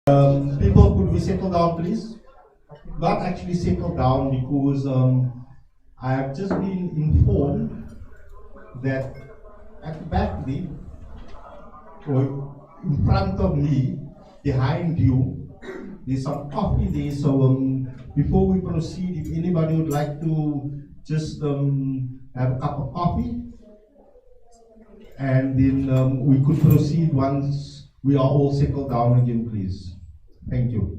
People, could we settle down, please? Not actually settle down because I have just been informed that at the back there, or in front of me, behind you, there's some coffee there. So before we proceed, if anybody would like to just have a cup of coffee, and then we could proceed once we are all settled down again, please. Thank you.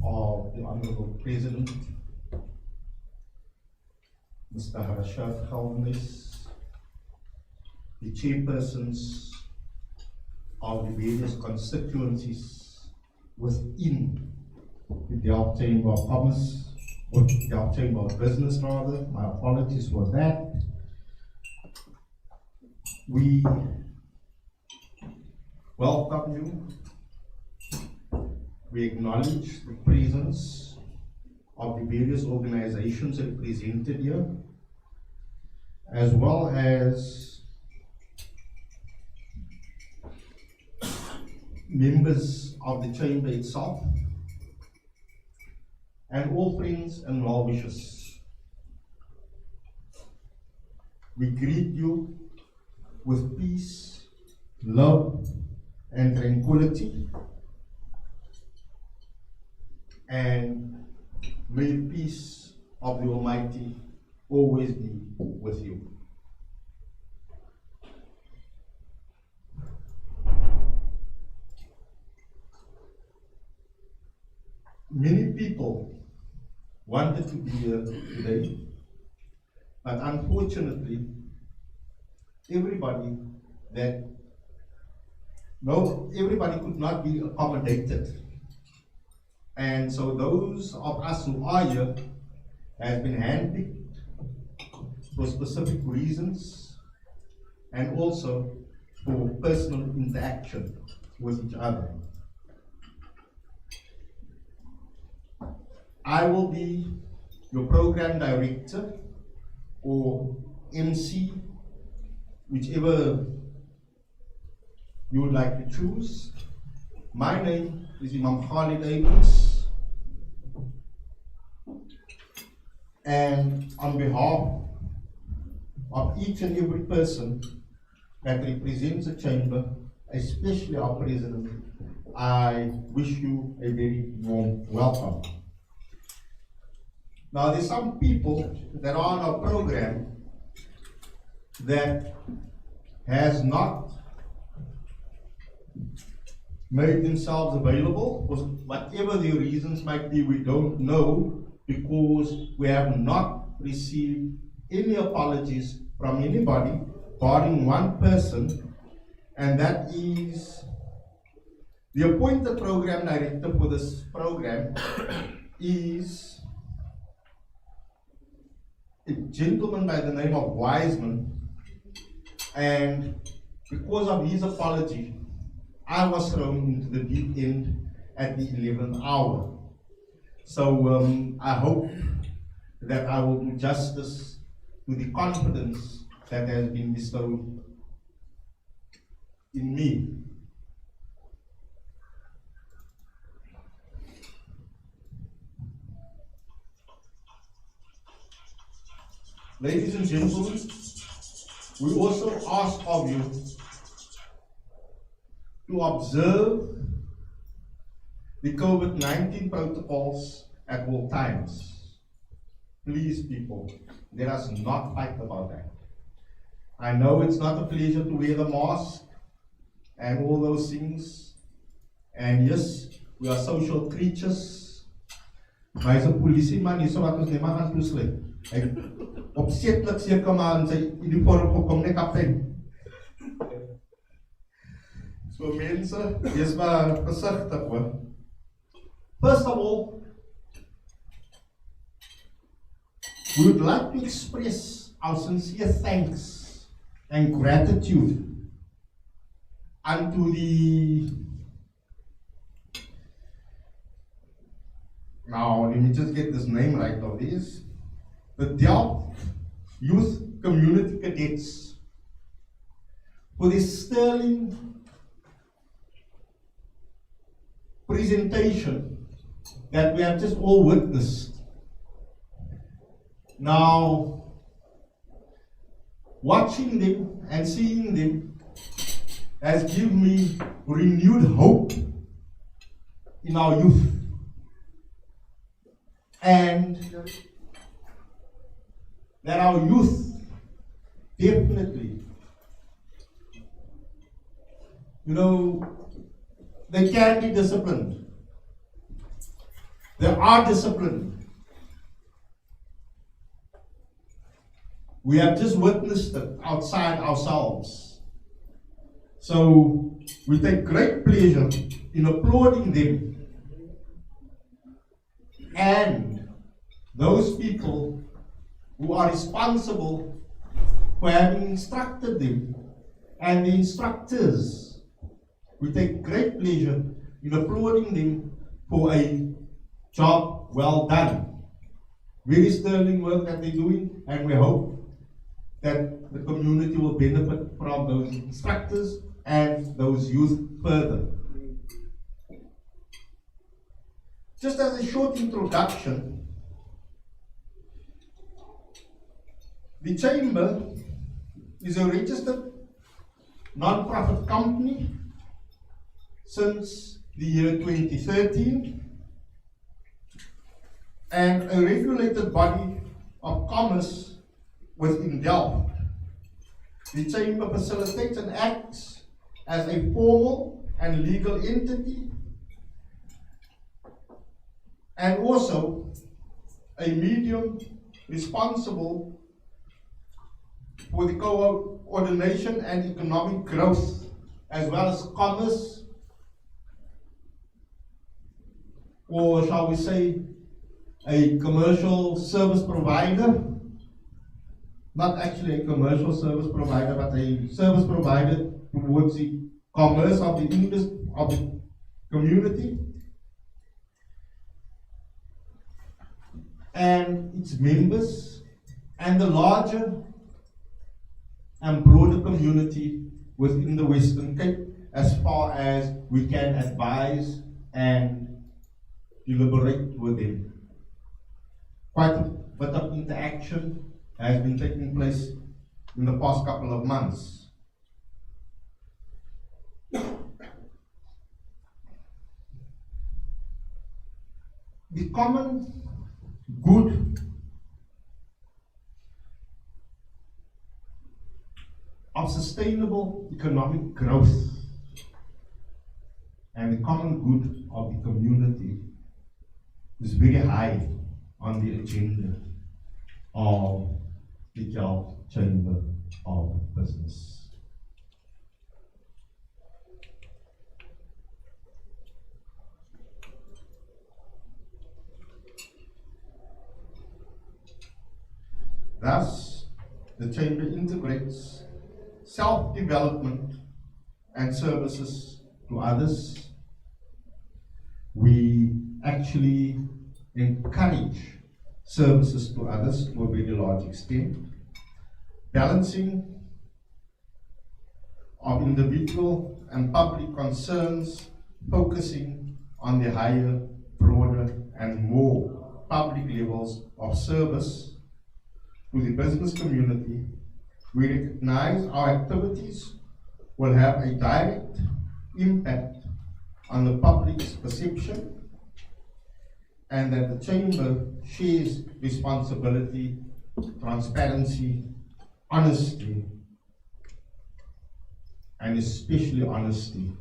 of the Honorable President, Mr. Harashad Khalnis, the chairpersons of the various constituencies within the Delft Chamber of Commerce, or the Delft Chamber of Business rather, my apologies for that. We welcome you. We acknowledge the presence of the various organizations represented here, as well as members of the chamber itself, and all friends and well-wishers. We greet you with peace, love, and tranquility, and may the peace of the Almighty always be with you. Many people wanted to be here today, but unfortunately, everybody could not be accommodated. And so those of us who are here have been handpicked for specific reasons and also for personal interaction with each other. I will be your program director or MC, whichever you would like to choose. My name is Imam Khalid Abrams, and on behalf of each and every person that represents the chamber, especially our president, I wish you a very warm welcome. Now, there's some people that are on our program that has not made themselves available, for whatever their reasons might be, we don't know, because we have not received any apologies from anybody, barring one person, and that is the appointed program director for this program is a gentleman by the name of Wiseman, and because of his apology, I was thrown into the deep end at the 11th hour. So I hope that I will do justice to the confidence that has been bestowed in me. Ladies and gentlemen, we also ask of you to observe the COVID-19 protocols at all times. Please, people, let us not fight about that. I know it's not a pleasure to wear the mask and all those things, and yes, we are social creatures. Maar as 'n polisieman hier so wat ons net maar gaan toesluit. Hy opsetlik seker maar in sy uniform gekom net kaptein. So mense, wees maar versigtig hoor. First of all, we would like to express our sincere thanks and gratitude unto now let me just get this name right of this, the Delft Youth Community Cadets, for this sterling presentation that we have just all witnessed. Now, watching them and seeing them has given me renewed hope in our youth. And that our youth definitely, they can be disciplined. They are disciplined. We have just witnessed it outside ourselves. So we take great pleasure in applauding them and those people who are responsible for having instructed them and the instructors. We take great pleasure in applauding them for a job well done. Very sterling work that they're doing, and we hope that the community will benefit from those instructors and those youth further. Just as a short introduction, the Chamber is a registered non-profit company since the year 2013 and a regulated body of commerce within Delft. The Chamber facilitates and acts as a formal and legal entity and also a medium responsible for the coordination and economic growth, as well as commerce, or shall we say, a commercial service provider. Not actually a commercial service provider, but a service provider towards the commerce of the industry, of the community, and its members, and the larger and broader community within the Western Cape, as far as we can advise and deliberate with them. Quite a bit of interaction has been taking place in the past couple of months. The common good of sustainable economic growth and the common good of the community is very high on the agenda of the Delft Chamber of Business. Thus, the Chamber integrates self-development and services to others. We actually encourage services to others to a very large extent, balancing of individual and public concerns, focusing on the higher, broader, and more public levels of service to the business community. We recognize our activities will have a direct impact on the public's perception, and that the Chamber shares responsibility, transparency, honesty, and especially honesty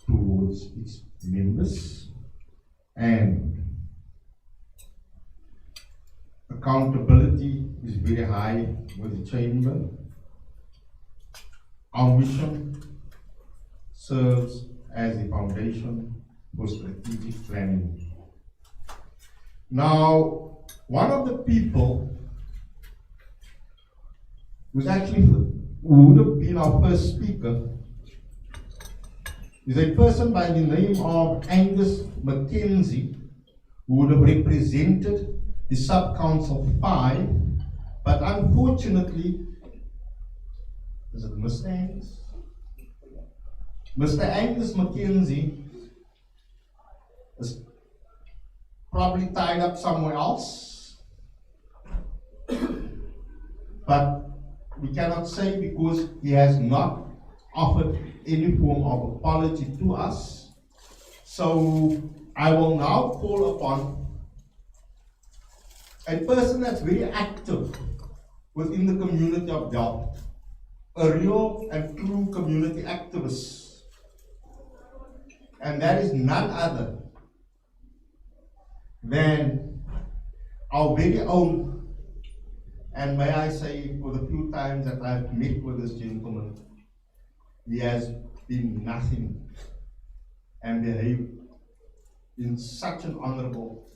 towards its members, and accountability is very high with the Chamber. Our mission serves as a foundation for strategic planning. Now, one of the people who would have been our first speaker is a person by the name of Angus Mackenzie, who would have represented the Sub-Council 5, but unfortunately, is it Mr. Angus? Mr. Angus Mackenzie is probably tied up somewhere else, but we cannot say because he has not offered any form of apology to us. So I will now call upon a person that's very active within the community of Delft, a real and true community activist, and that is none other than our very own. And may I say, for the few times that I've met with this gentleman, he has been nothing and behaved in such an honorable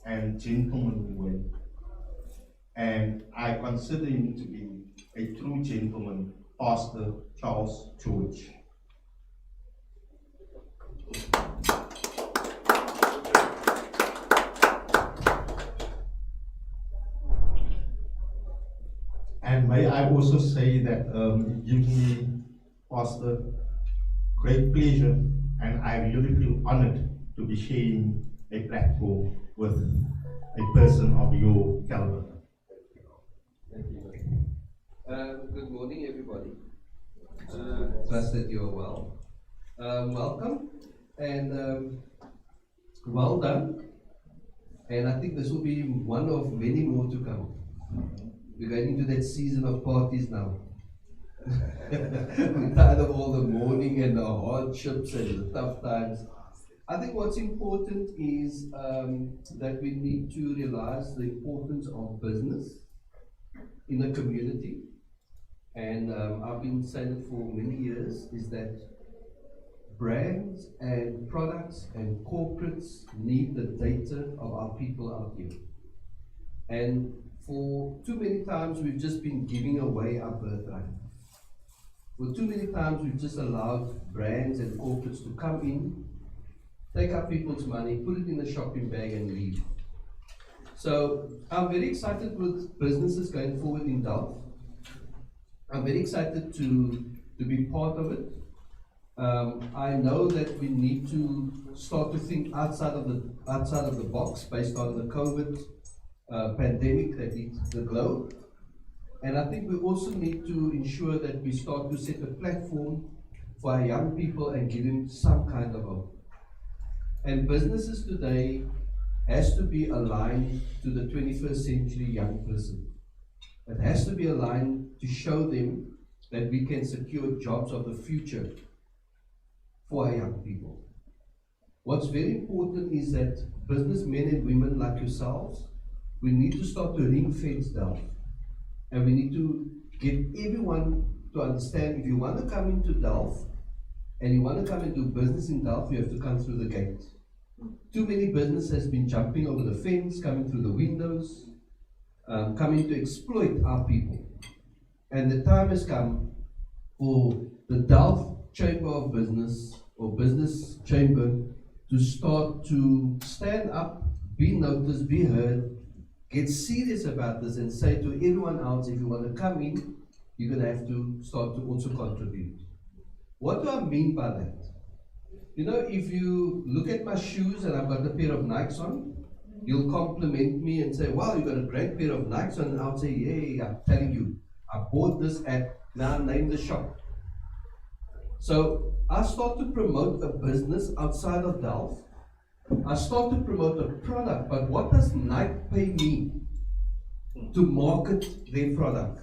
and gentlemanly way. And I consider him to be a true gentleman, Pastor Charles George. And may I also say that it gives me, Pastor, great pleasure, and I really feel honored to be sharing a platform with a person of your caliber. Thank you. Good morning, everybody. Trust that you're well. Welcome and well done. And I think this will be one of many more to come. We're going into that season of parties now. We're tired of all the mourning and the hardships and the tough times. I think what's important is that we need to realize the importance of business in the community. And I've been saying it for many years, is that brands and products and corporates need the data of our people out here. And for too many times we've just been giving away our birthright. For too many times we've just allowed brands and corporates to come in, take our people's money, put it in a shopping bag and leave. So I'm very excited with businesses going forward in Delft. I'm very excited to be part of it. I know that we need to start to think outside of the box based on the COVID pandemic that hit the globe. And I think we also need to ensure that we start to set a platform for our young people and give them some kind of hope. And businesses today has to be aligned to the 21st century young person. It has to be aligned to show them that we can secure jobs of the future for our young people. What's very important is that businessmen and women like yourselves, we need to start to ring fence Delft. And we need to get everyone to understand, if you want to come into Delft and you want to come and do business in Delft, you have to come through the gate. Too many businesses has been jumping over the fence, coming through the windows, coming to exploit our people. And the time has come for the Delft Chamber of Business or Business Chamber to start to stand up, be noticed, be heard, get serious about this and say to everyone else, if you want to come in, you're going to have to start to also contribute. What do I mean by that? You know, if you look at my shoes and I've got a pair of Nikes on, you'll compliment me and say, wow, you got a great pair of Nikes on, and I'll say, yeah, I'm telling you, I bought this at, now name the shop. So I start to promote a business outside of Delft. I start to promote a product, but what does Nike pay me to market their product?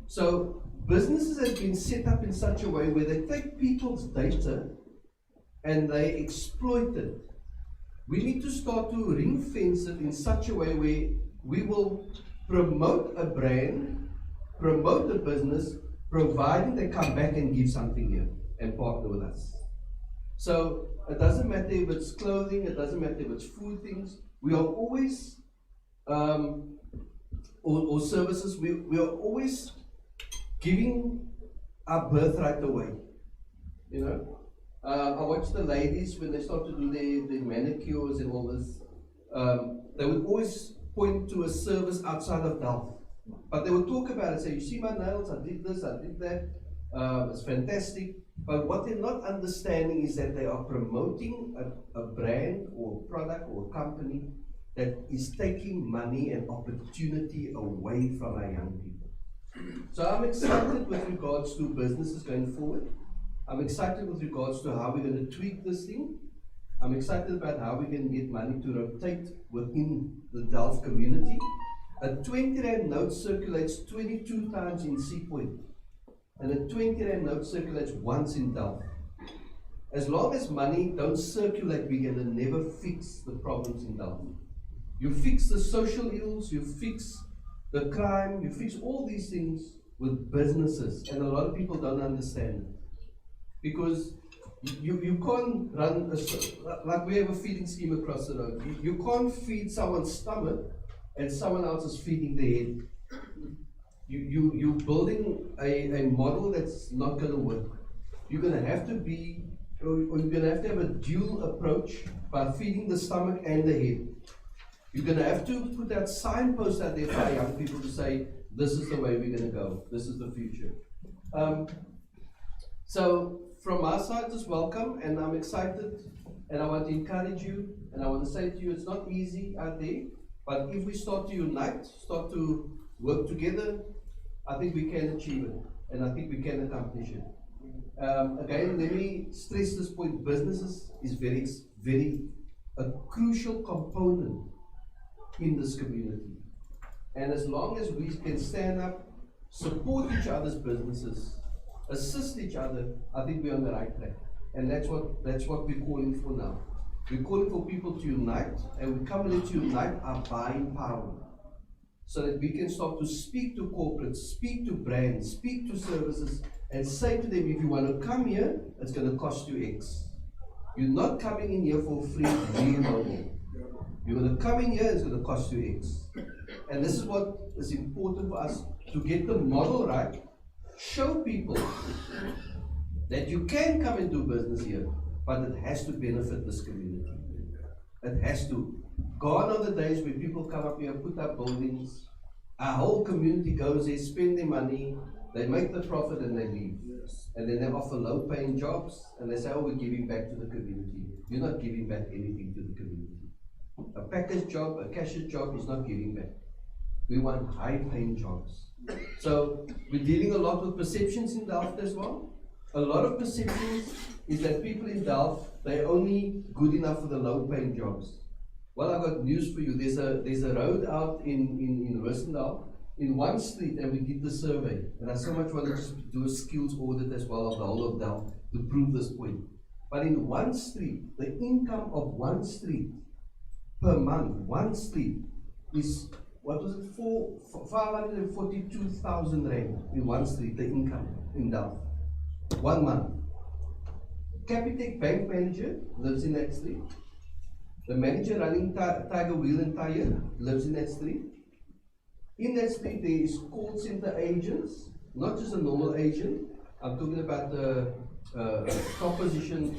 So businesses have been set up in such a way where they take people's data and they exploit it. We need to start to ring fence it in such a way where we will promote a brand, promote a business, providing they come back and give something here and partner with us. So it doesn't matter if it's clothing, it doesn't matter if it's food things. We are always, or services, we are always giving our birthright away. You know, I watch the ladies when they start to do their manicures and all this. They would always point to a service outside of Delft, but they would talk about it. Say, you see my nails? I did this, I did that. It's fantastic. But what they're not understanding is that they are promoting a brand or product or company that is taking money and opportunity away from our young people. So I'm excited with regards to businesses going forward. I'm excited with regards to how we're going to tweak this thing. I'm excited about how we can get money to rotate within the Delft community. A 20 Rand note circulates 22 times in Sea Point. And a 20 Rand note circulates once in Delft. As long as money don't circulate, we're gonna never fix the problems in Delft. You fix the social ills, you fix the crime, you fix all these things with businesses, and a lot of people don't understand it. Because you can't run, like we have a feeding scheme across the road, you can't feed someone's stomach and someone else is feeding their head. You're building a model that's not going to work. You're going to have to be, or you're going to have a dual approach by feeding the stomach and the head. You're going to have to put that signpost out there for young people to say, this is the way we're going to go, this is the future. So from our side, just welcome, and I'm excited, and I want to encourage you, and I want to say to you, it's not easy out there, but if we start to unite, start to work together, I think we can achieve it, and I think we can accomplish it. Again, let me stress this point, businesses is very a crucial component in this community. And as long as we can stand up, support each other's businesses, assist each other, I think we're on the right track. And that's what we're calling for now. We're calling for people to unite, and we come in to unite our buying power, so that we can start to speak to corporates, speak to brands, speak to services, and say to them, if you want to come here, it's going to cost you X. You're not coming in here for free, real mobile. You're going to come in here, it's going to cost you X. And this is what is important for us, to get the model right, show people that you can come and do business here, but it has to benefit this community. It has to. Gone are the days where people come up here, put up buildings, our whole community goes there, spend their money, they make the profit and they leave. And then they offer low-paying jobs, and they say, oh, we're giving back to the community. You're not giving back anything to the community. A packer's job, a cashier's job is not giving back. We want high-paying jobs. So we're dealing a lot with perceptions in Delft as well. A lot of perceptions is that people in Delft, they're only good enough for the low-paying jobs. Well, I've got news for you. There's a road out in Worcester, in one street, and we did the survey. And I so much want to just do a skills audit as well of the whole of Delft to prove this point. But in one street, the income of one street per month, one street, is, what was it, 542,000 rand in one street, the income in Delft. 1 month. Capitec bank manager lives in that street. The manager running Tiger Wheel and Tire lives in that street. In that street there is call center agents, not just a normal agent. I'm talking about the top position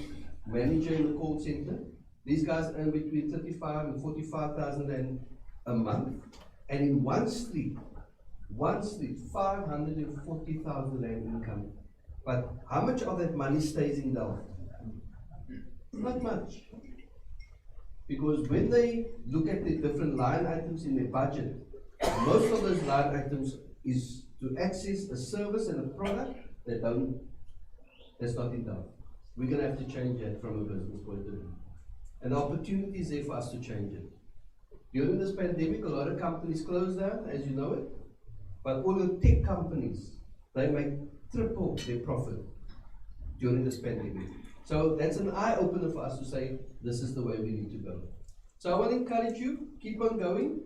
manager in the call center. These guys earn between 35 and 45,000 rand a month. And in one street, 540,000 rand income. But how much of that money stays in Delft? Not much. Because when they look at the different line items in their budget, most of those line items is to access a service and a product that's not in Delft. We're going to have to change that from a business point of view. And the opportunity is there for us to change it. During this pandemic, a lot of companies closed down, as you know it. But all the tech companies, they make triple their profit during this pandemic. So that's an eye-opener for us to say, this is the way we need to go. So I want to encourage you, keep on going,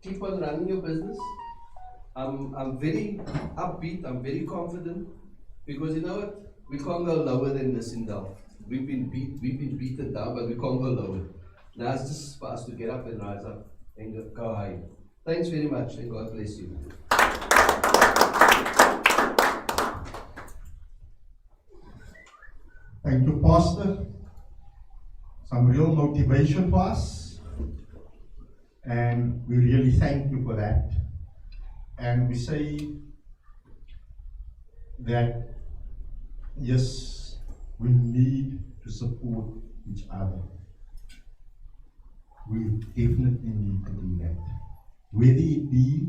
keep on running your business. I'm very upbeat, I'm very confident, because you know what? We can't go lower than this in Delft. We've been beaten down, but we can't go lower. Now it's just for us to get up and rise up and go higher. Thanks very much, and God bless you. Thank you, Pastor. Some real motivation for us, and we really thank you for that. And we say that, yes, we need to support each other. We definitely need to do that. Whether it be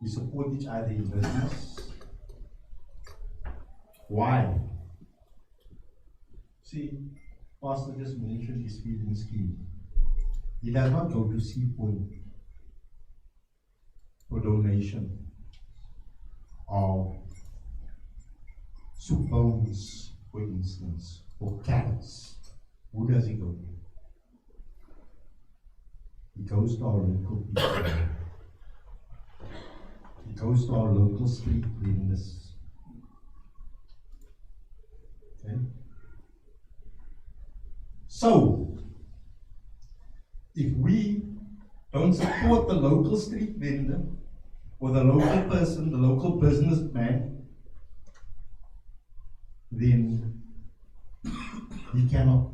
we support each other in business. Why? See, Pastor just mentioned his feeding scheme. He does not go to Sea Point for donation of soup bones, for instance, for carrots, who does he go to? He goes to our local people. He goes to our local street vendors. Okay? So, if we don't support the local street vendor, or the local person, the local businessman, then we cannot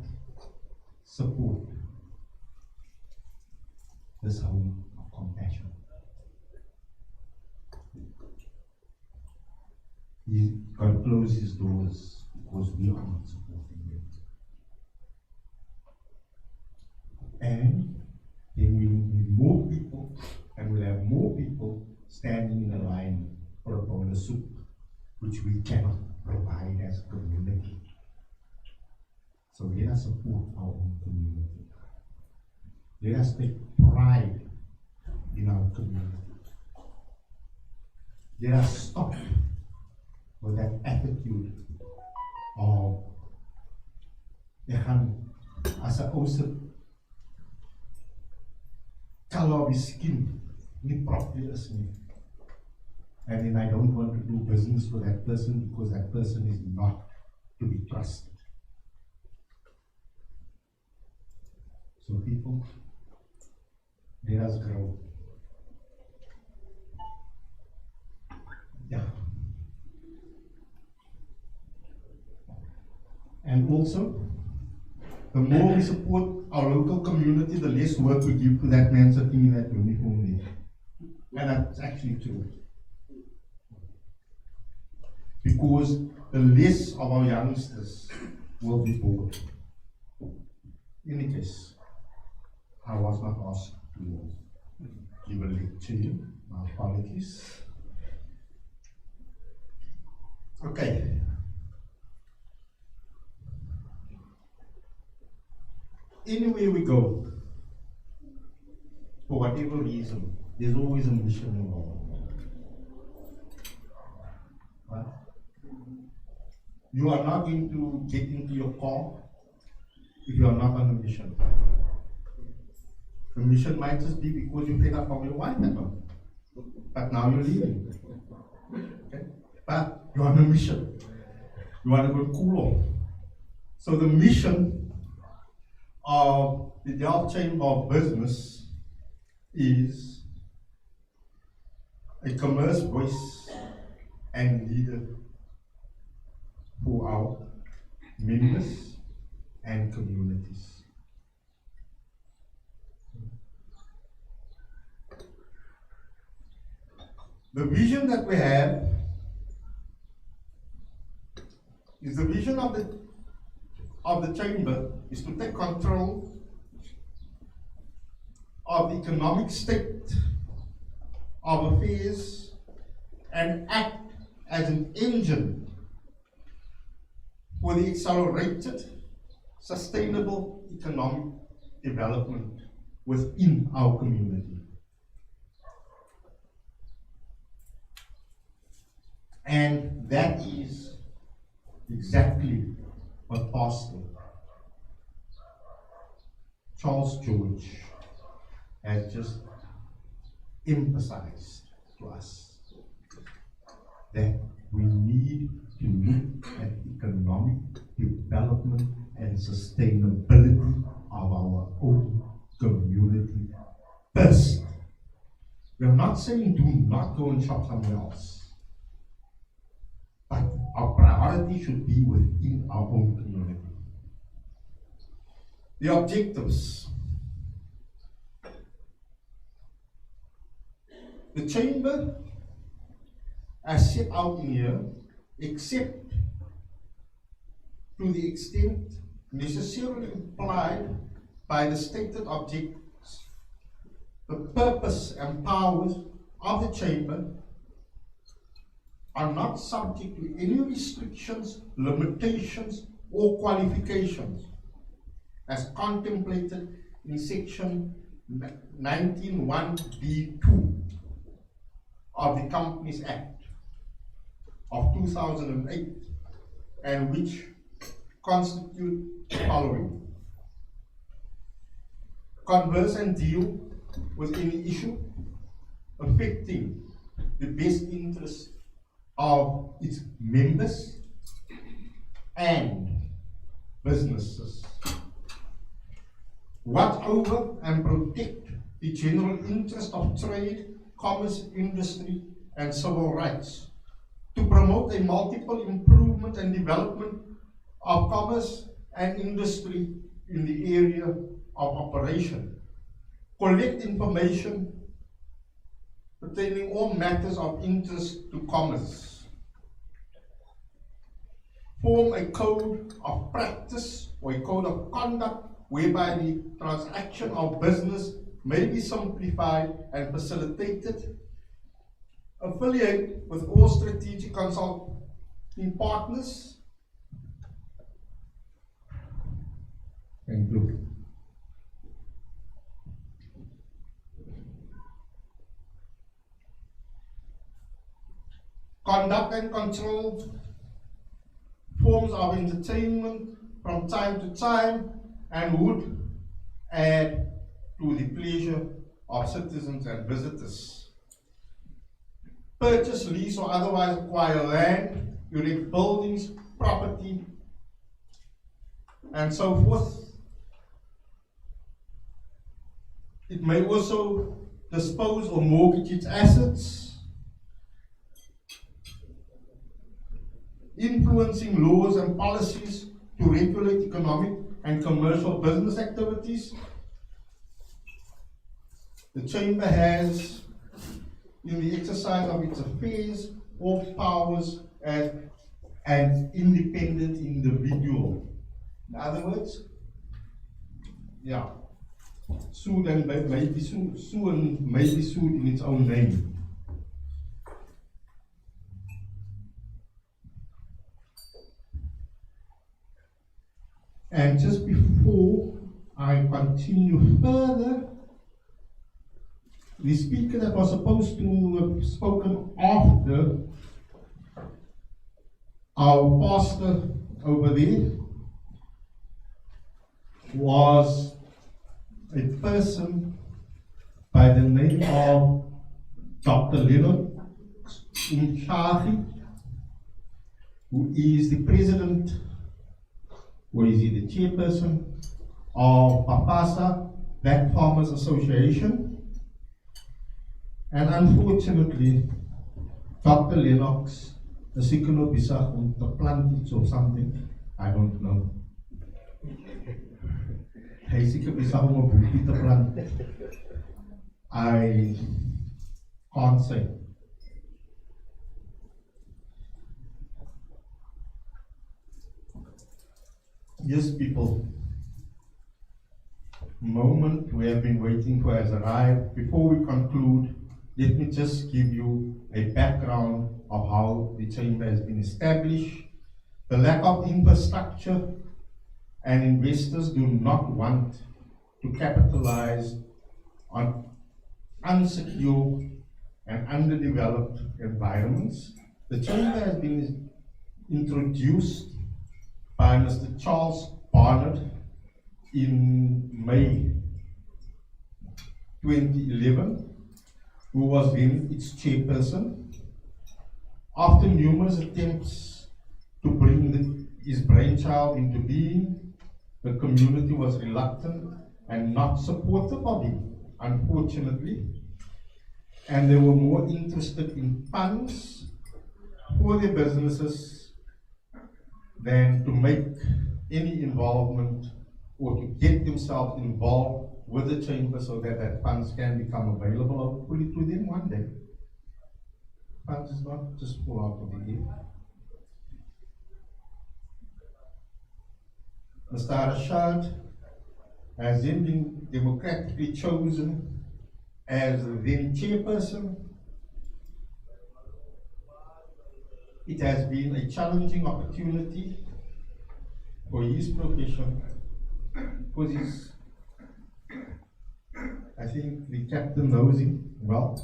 support this home of compassion. He's got to close his doors because we are not supporting him. And then we need more people, and we'll have more people standing in a line for a bowl of soup, which we cannot provide as a community. So let us support our own community. Let us take pride in our community. Let us stop with that attitude of as a also color of his skin, nie properly is nie. And then I don't want to do business with that person because that person is not to be trusted. So people, let us grow. Yeah. And also, the more we support our local community, the less work we give to that man sitting in that uniform there. And that's actually true. Because the less of our youngsters will be bored. In any case, I was not asked to give a lecture here. My apologies. Okay. Anywhere we go, for whatever reason, there's always a mission involved. Right? You are not going to get into your car if you are not on a mission. The mission might just be because you fed up from your wife at home. But now you're leaving. Okay? But you're on a mission. You want to go cool off. So the mission of the Delft Chamber of Business is a commerce voice and leader for our members and communities. The vision that we have is the vision of the chamber is to take control of the economic state of affairs and act as an engine for the accelerated, sustainable economic development within our community. And that is exactly what Pastor Charles George has just emphasized to us, that we need to look at economic development and sustainability of our own community first. We are not saying do not go and shop somewhere else. But our priority should be within our own community. The objectives. The chamber, as set out in here, except to the extent necessarily implied by the stated objectives, the purpose and powers of the chamber are not subject to any restrictions, limitations, or qualifications as contemplated in section 19(1)(b)(2) of the Companies Act of 2008, and which constitute the following: converse and deal with any issue affecting the best interests of its members and businesses. Watch over and protect the general interest of trade, commerce, industry, and civil rights. To promote a multiple improvement and development of commerce and industry in the area of operation. Collect information pertaining all matters of interest to commerce. Form a code of practice or a code of conduct whereby the transaction of business may be simplified and facilitated. Affiliate with all strategic consulting partners. Thank you. Conduct and control forms of entertainment from time to time and would add to the pleasure of citizens and visitors. Purchase, lease, or otherwise acquire land, erect buildings, property, and so forth. It may also dispose or mortgage its assets, influencing laws and policies to regulate economic and commercial business activities. The Chamber has, in the exercise of its affairs, all powers as an independent individual. In other words, sued and may be sued in its own name. And just before I continue further, the speaker that was supposed to have spoken after our pastor over there was a person by the name of Dr. Leonard Umshagi, who is the president, or is he the chairperson of Papasa Black Farmers Association. And unfortunately, Dr. Lennox is seker besig om te plant or something, I don't know. Hy is seker besig om 'n boekie te plant. I can't say. Yes, people, moment we have been waiting for has arrived. Before we conclude, let me just give you a background of how the Chamber has been established. The lack of infrastructure and investors do not want to capitalize on unsecure and underdeveloped environments. The Chamber has been introduced by Mr. Charles Barnard in May 2011, who was then its chairperson. After numerous attempts to bring his brainchild into being, the community was reluctant and not supportive of him, unfortunately, and they were more interested in funds for their businesses than to make any involvement or to get themselves involved with the Chamber so that funds can become available, hopefully to them one day. Funds is not just fall out of the air. Mr. Rashad has then been democratically chosen as the then chairperson. It has been a challenging opportunity for his profession, because I think the captain knows him well.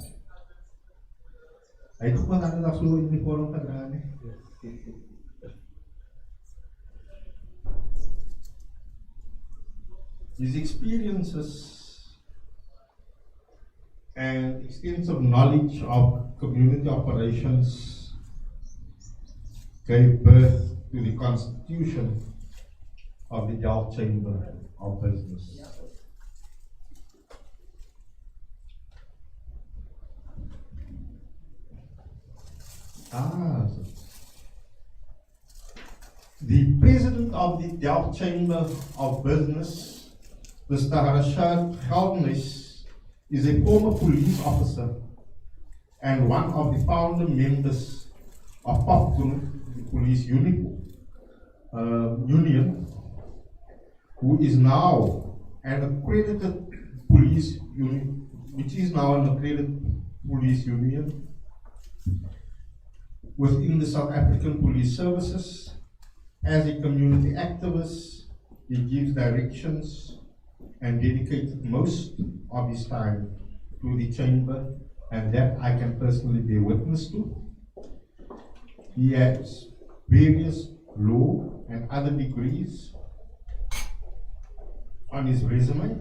Hy het ook wel ander dag so uniform gedra, nee? His experiences and extensive knowledge of community operations gave birth to the constitution of the Delft Chamber of Business. The president of the Delft Chamber of Business, Mr. Atlantis, is a former police officer and one of the founder members of Paarl, the police union, who is now an accredited police union, within the South African Police Services. As a community activist, he gives directions and dedicated most of his time to the chamber, and that I can personally bear witness to. He has various law and other degrees on his resume,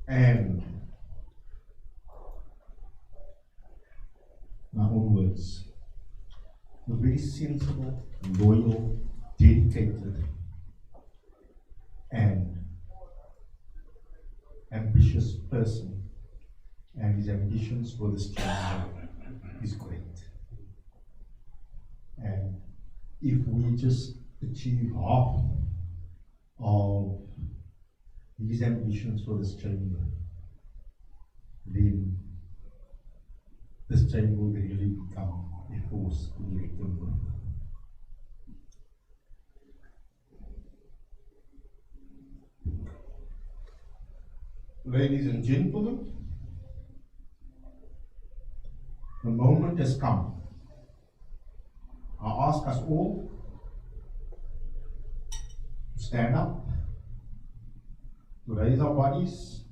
and my own words, a very sensible, loyal, dedicated, and ambitious person, and his ambitions for this chamber is great. And if we just achieve half of these ambitions for this chamber, then this chamber will really become a force to be reckoned with. Ladies and gentlemen, the moment has come. I ask us all to stand up, to raise our bodies,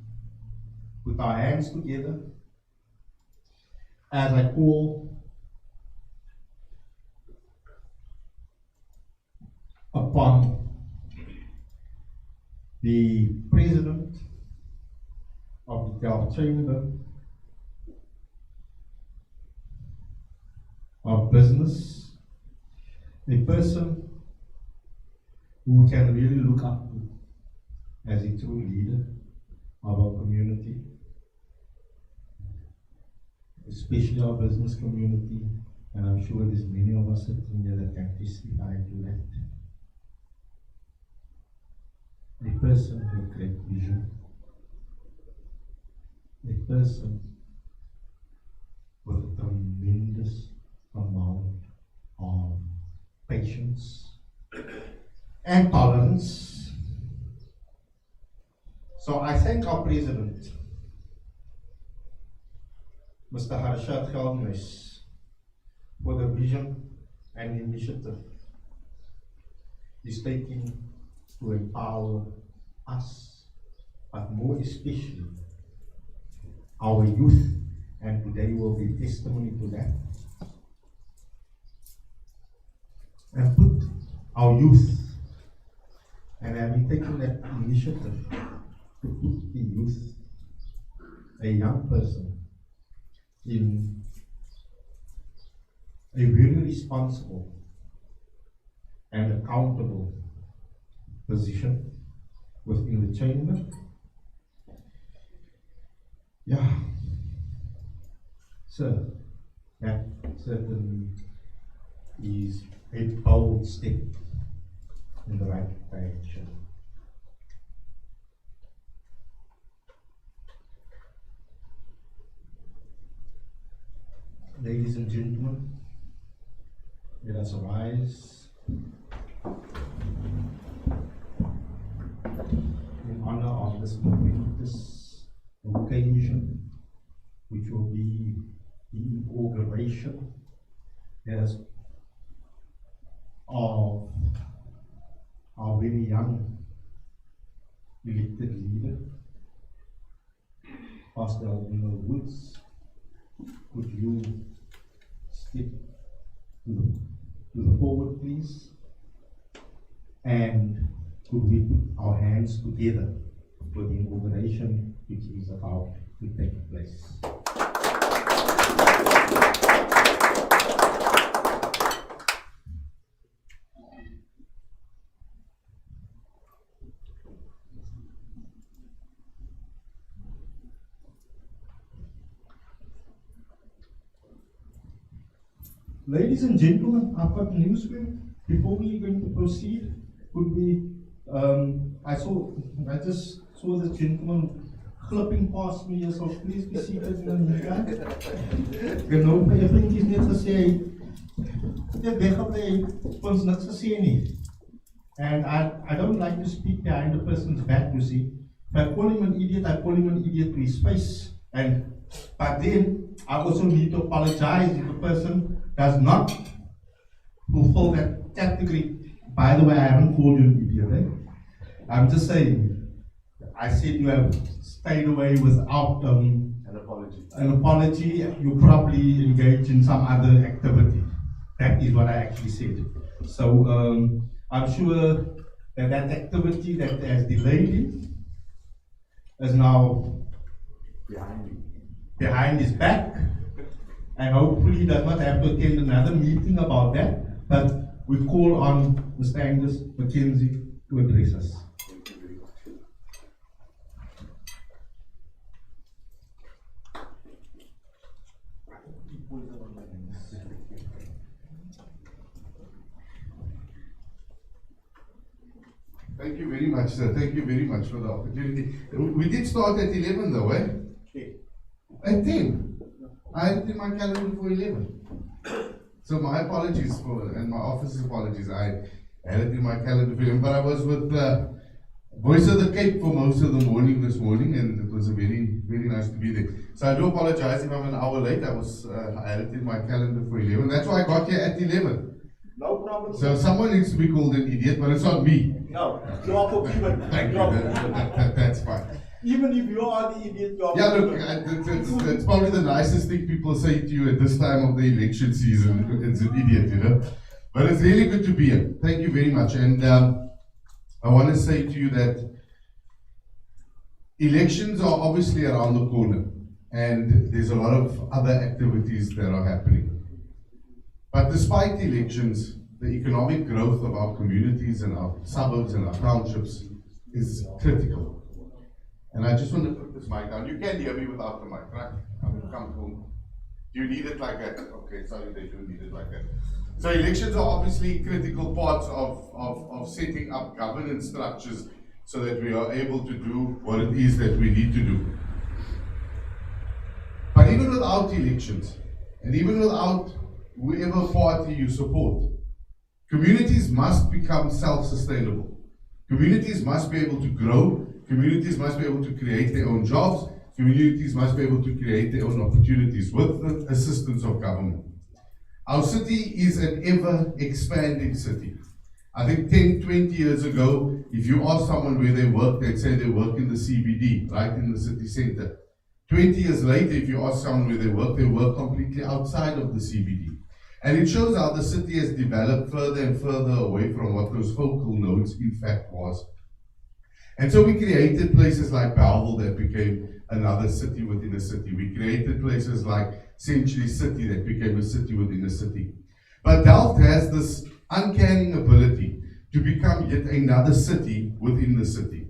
put our hands together, as I call upon the President of the Delft Chamber of Business, a person who we can really look up to as a true leader of our community, especially our business community, and I'm sure there's many of us sitting here that can testify to that. A person with great vision, a person with a tremendous amount of patience and tolerance. So I thank our President, Mr. Atlantis, for the vision and initiative he's taking to empower us, but more especially our youth, and today will be testimony to that. And put our youth, and having taken that initiative to put the youth, a young person, in a very responsible and accountable position within the chamber. Yeah, so that certainly is a bold step in the right direction. Ladies and gentlemen, let us rise in honor of this momentous occasion, which will be the inauguration as of our very young elected leader, Pastor Woods. Could you step to the forward, please? And could we put our hands together for the inauguration which is about to take place. Ladies and gentlemen, I've got news for you. Before we're going to proceed, could we, I just saw this gentleman clipping past me here, so please be seated in the meantime. You know, ek dink is net gesê, jy weggebly, ons niks gesê nie. And I don't like to speak behind the person's back, you see. If I call him an idiot, I call him an idiot to his face. But then, I also need to apologize if the person does not fulfill that category. By the way, I haven't called you an idiot, eh? I'm just saying, I said you have stayed away without an apology. You probably engaged in some other activity. That is what I actually said. So I'm sure that activity that has delayed him is now behind his back, and hopefully he does not have to attend another meeting about that. But we call on Mr. Angus Mackenzie to address us. Thank you very much, sir. Thank you very much for the opportunity. We did start at 11 though, eh? At 10. I had it in my calendar for 11. So my apologies and my office's apologies. I had it in my calendar for 11, but I was with Voice of the Cape for most of the morning this morning, and it was a very, very nice to be there. So I do apologize if I'm an hour late. I had it in my calendar for 11. That's why I got here at 11. No problem. So someone needs to be called an idiot, but it's not me. No, you are forgiven. Thank you. That's fine. Even if you are the idiot, you are Yeah, forgiven. look, it's probably the nicest thing people say to you at this time of the election season. It's an idiot, you know. But it's really good to be here. Thank you very much. And I want to say to you that elections are obviously around the corner, and there's a lot of other activities that are happening. But despite elections, the economic growth of our communities and our suburbs and our townships is critical. And I just want to put this mic down. You can hear me without the mic, right? I'm comfortable. Do you need it like that? Okay, sorry, they do need it like that. So elections are obviously critical parts of setting up governance structures so that we are able to do what it is that we need to do. But even without elections, and even without whoever party you support, communities must become self-sustainable. Communities must be able to grow. Communities must be able to create their own jobs. Communities must be able to create their own opportunities with the assistance of government. Our city is an ever-expanding city. I think 10, 20 years ago, if you ask someone where they work, they'd say they work in the CBD, right in the city center. 20 years later, if you ask someone where they work completely outside of the CBD. And it shows how the city has developed further and further away from what those focal nodes in fact was. And so we created places like Paarl that became another city within a city. We created places like Century City that became a city within a city. But Delft has this uncanny ability to become yet another city within the city.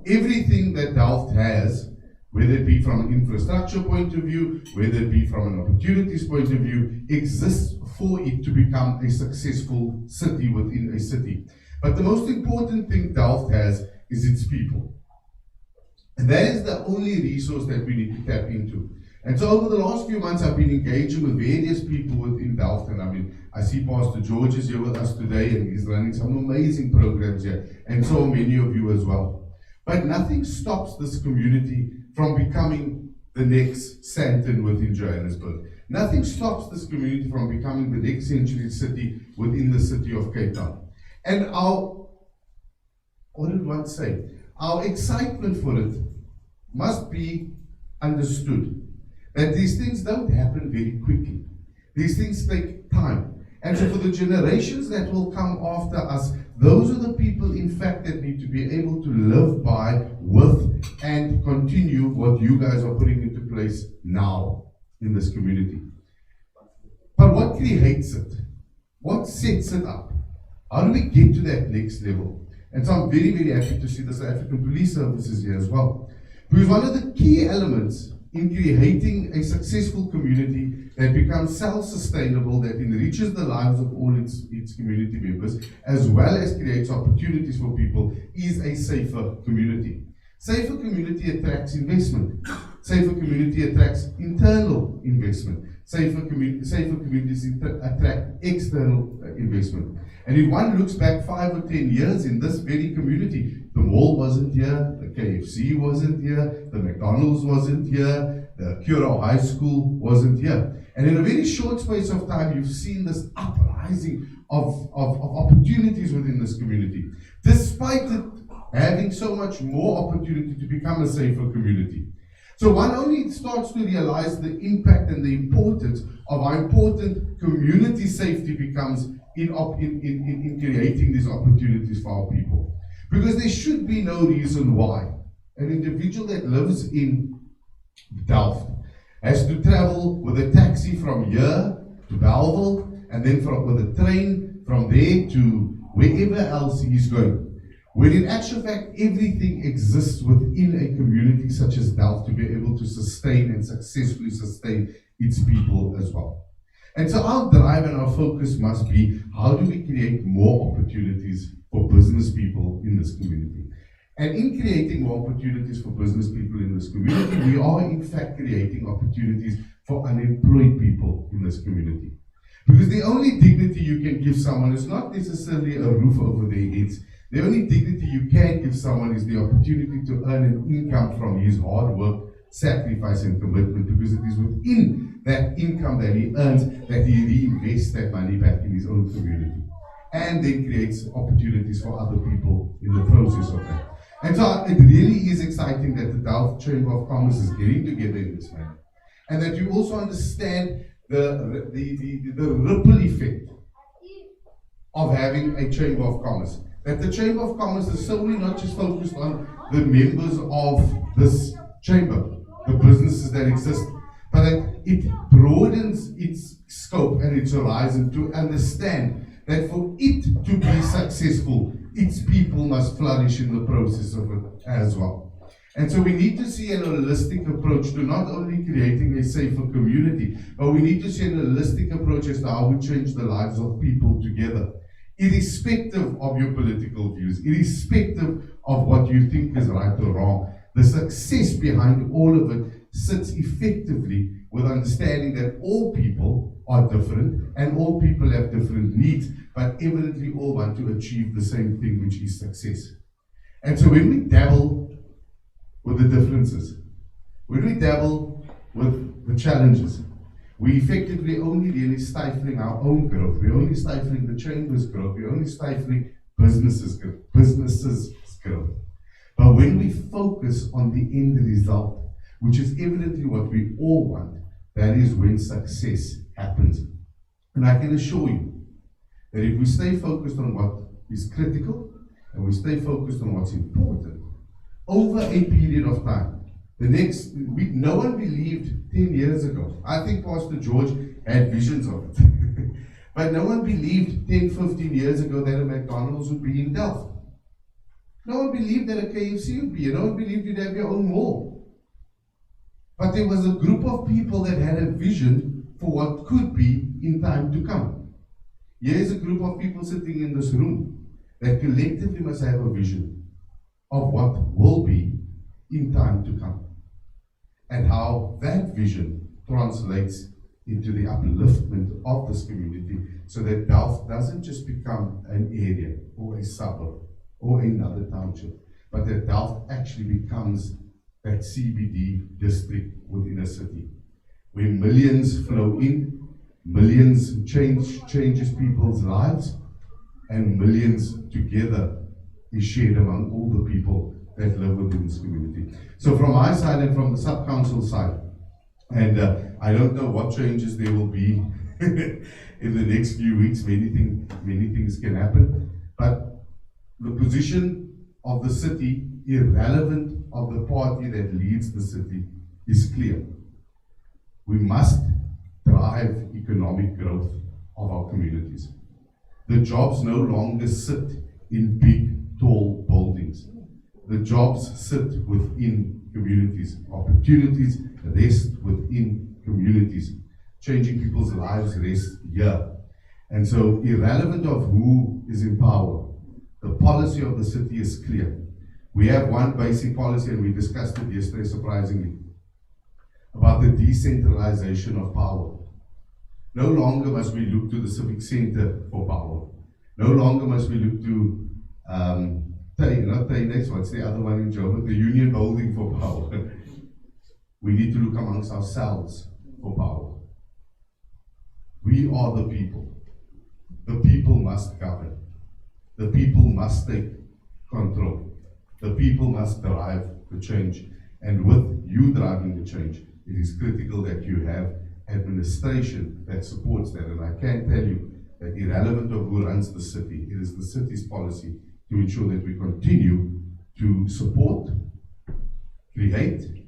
Everything that Delft has, whether it be from an infrastructure point of view, whether it be from an opportunities point of view, exists for it to become a successful city within a city. But the most important thing Delft has is its people. And that is the only resource that we need to tap into. And so over the last few months, I've been engaging with various people within Delft, and I see Pastor George is here with us today, and he's running some amazing programs here, and so many of you as well. But nothing stops this community from becoming the next Sandton within Johannesburg. Nothing stops this community from becoming the next Century City within the city of Cape Town. And what did one say? Our excitement for it must be understood. That these things don't happen very quickly. These things take time. And so for the generations that will come after us, those are the people, in fact, that need to be able to live by, with, and continue what you guys are putting into place now in this community. But what creates it? What sets it up? How do we get to that next level? And so I'm very, very happy to see the South African Police Services here as well. Because one of the key elements in creating a successful community that becomes self-sustainable, that enriches the lives of all its community members, as well as creates opportunities for people, is a safer community. Safer community attracts investment. Safer community attracts internal investment. Safer communities attract external investment. And if one looks back 5 or 10 years in this very community, the mall wasn't here, the KFC wasn't here, the McDonald's wasn't here, the Curro High School wasn't here. And in a very short space of time, you've seen this uprising of opportunities within this community, despite it having so much more opportunity to become a safer community. So one only starts to realize the impact and the importance of how important community safety becomes in creating these opportunities for our people. Because there should be no reason why an individual that lives in Delft has to travel with a taxi from here to Belleville, and then with a train from there to wherever else he's going. When in actual fact, everything exists within a community such as Delft to be able to sustain and successfully sustain its people as well. And so our drive and our focus must be, how do we create more opportunities for business people in this community? And in creating more opportunities for business people in this community, we are in fact creating opportunities for unemployed people in this community. Because the only dignity you can give someone is not necessarily a roof over their heads. The only dignity you can give someone is the opportunity to earn an income from his hard work, sacrifice, and commitment, because it is within that income that he earns that he reinvests that money back in his own community, and then creates opportunities for other people in the process of that. And so it really is exciting that the Delft Chamber of Commerce is getting together in this manner, and that you also understand the ripple effect of having a Chamber of Commerce. That the Chamber of Commerce is solely not just focused on the members of this chamber, the businesses that exist, but that it broadens its scope and its horizon to understand that for it to be successful, its people must flourish in the process of it as well. And so we need to see an holistic approach to not only creating a safer community, but we need to see an holistic approach as to how we change the lives of people together, irrespective of your political views, irrespective of what you think is right or wrong. The success behind all of it sits effectively with understanding that all people are different and all people have different needs, but evidently all want to achieve the same thing, which is success. And so when we dabble with the differences, when we dabble with the challenges, we effectively only really stifling our own growth. We're only stifling the chamber's growth. We're only stifling businesses' growth. But when we focus on the end result, which is evidently what we all want, that is when success happens. And I can assure you that if we stay focused on what is critical and we stay focused on what's important, over a period of time, no one believed 10 years ago. I think Pastor George had visions of it. But no one believed 10, 15 years ago that a McDonald's would be in Delft. No one believed that a KFC would be here. No one believed you'd have your own mall. But there was a group of people that had a vision for what could be in time to come. Here's a group of people sitting in this room that collectively must have a vision of what will be in time to come, and how that vision translates into the upliftment of this community, so that Delft doesn't just become an area or a suburb or another township, but that Delft actually becomes that CBD district within a city, where millions flow in, millions changes people's lives, and millions together is shared among all the people that live within this community. So from my side and from the sub-council side, and I don't know what changes there will be in the next few weeks. Many things can happen. But the position of the city, irrelevant of the party that leads the city, is clear. We must drive economic growth of our communities. The jobs no longer sit in big, tall buildings. The jobs sit within communities. Opportunities rest within communities. Changing people's lives rest here. And so, irrelevant of who is in power, the policy of the city is clear. We have one basic policy, and we discussed it yesterday, surprisingly, about the decentralization of power. No longer must we look to the civic center for power. No longer must we look to, what's the other one in German? The Union Building for power. We need to look amongst ourselves for power. We are the people. The people must govern. The people must take control. The people must drive the change. And with you driving the change, it is critical that you have administration that supports that. And I can tell you that irrelevant of who runs the city, it is the city's policy to ensure that we continue to support, create,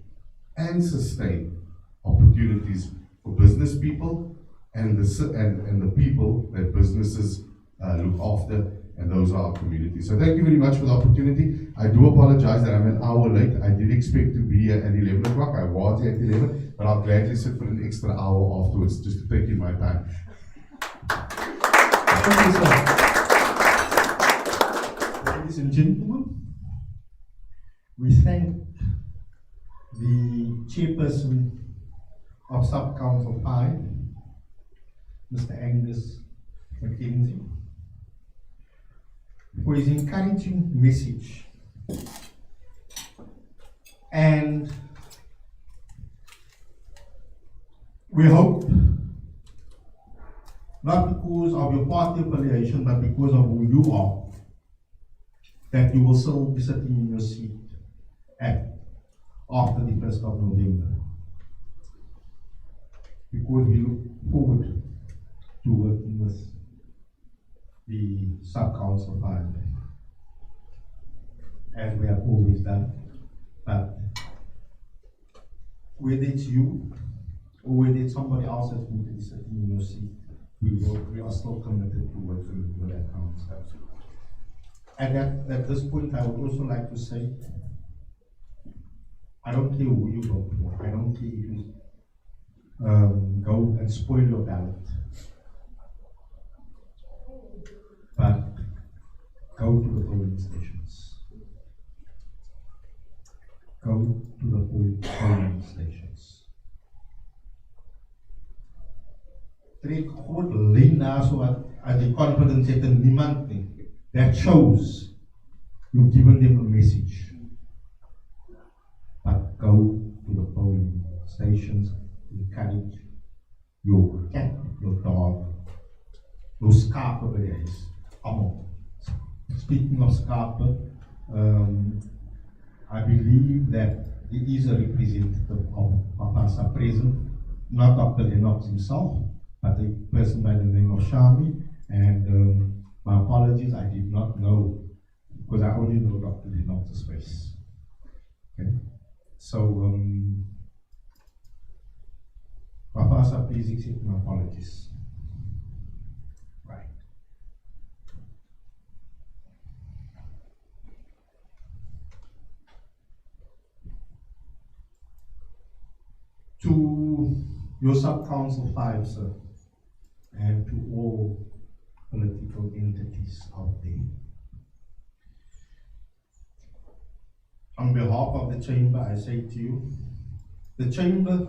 and sustain opportunities for business people and the people that businesses look after, and those are our communities. So thank you very much for the opportunity. I do apologize that I'm an hour late. I did expect to be here at 11 o'clock. I was here at 11, but I'll gladly sit for an extra hour afterwards just to take in my time. Thank you, sir. Ladies and gentlemen, we thank the Chairperson of Sub-Council 5, Mr. Angus Mackenzie, for his encouraging message. And we hope, not because of your party affiliation, but because of who you are, that you will still be sitting in your seat after the 1st of November. Because we look forward to working with the Sub-Council 5, as we have always done. But whether it's you or whether it's somebody else that's going to be sitting in your seat, we are still committed to working with that council. And at this point, I would also like to say, I don't care who you vote for. I don't care if you go and spoil your ballot. But go to the polling stations. Go to the polling stations. Trek groot lyn na so as die confidence het in niemand nie. That shows you've given them a message. But go to the polling stations, encourage your cat, your dog, those skape by die huis. Speaking of skape, I believe that he is a representative of Papasa present, not Dr. Lennox himself, but a person by the name of Shami. And my apologies, I did not know, because I only know Dr. Lennox's face. Okay? So, Papasa, please accept my apologies. Right. To your Sub-Council 5, sir, and to all political entities out there. On behalf of the Chamber, I say to you, the Chamber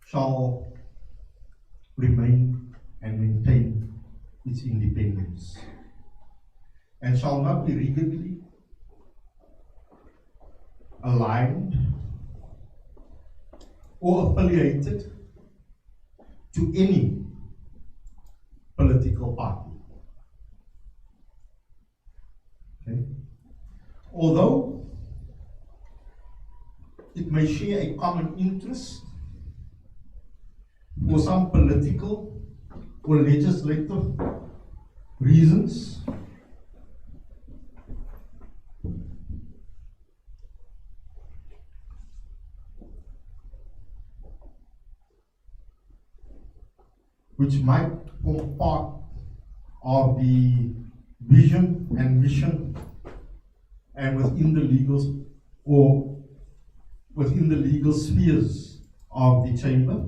shall remain and maintain its independence, and shall not be rigidly aligned or affiliated to any political party. Okay? Although it may share a common interest for some political or legislative reasons, which might form part of the vision and mission and within the legal or within the legal spheres of the chamber,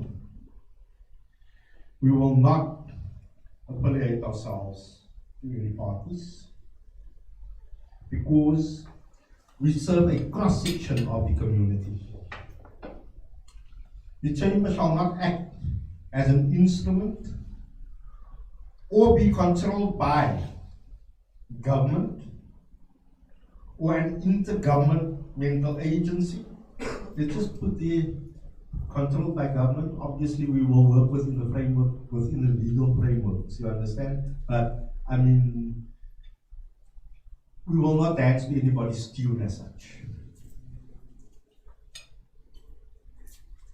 we will not affiliate ourselves to any parties because we serve a cross-section of the community. The chamber shall not act as an instrument or be controlled by government or an intergovernmental agency. Let's just put the controlled by government. Obviously, we will work within the framework, within the legal frameworks, you understand? But I mean, we will not dance to anybody's tune as such.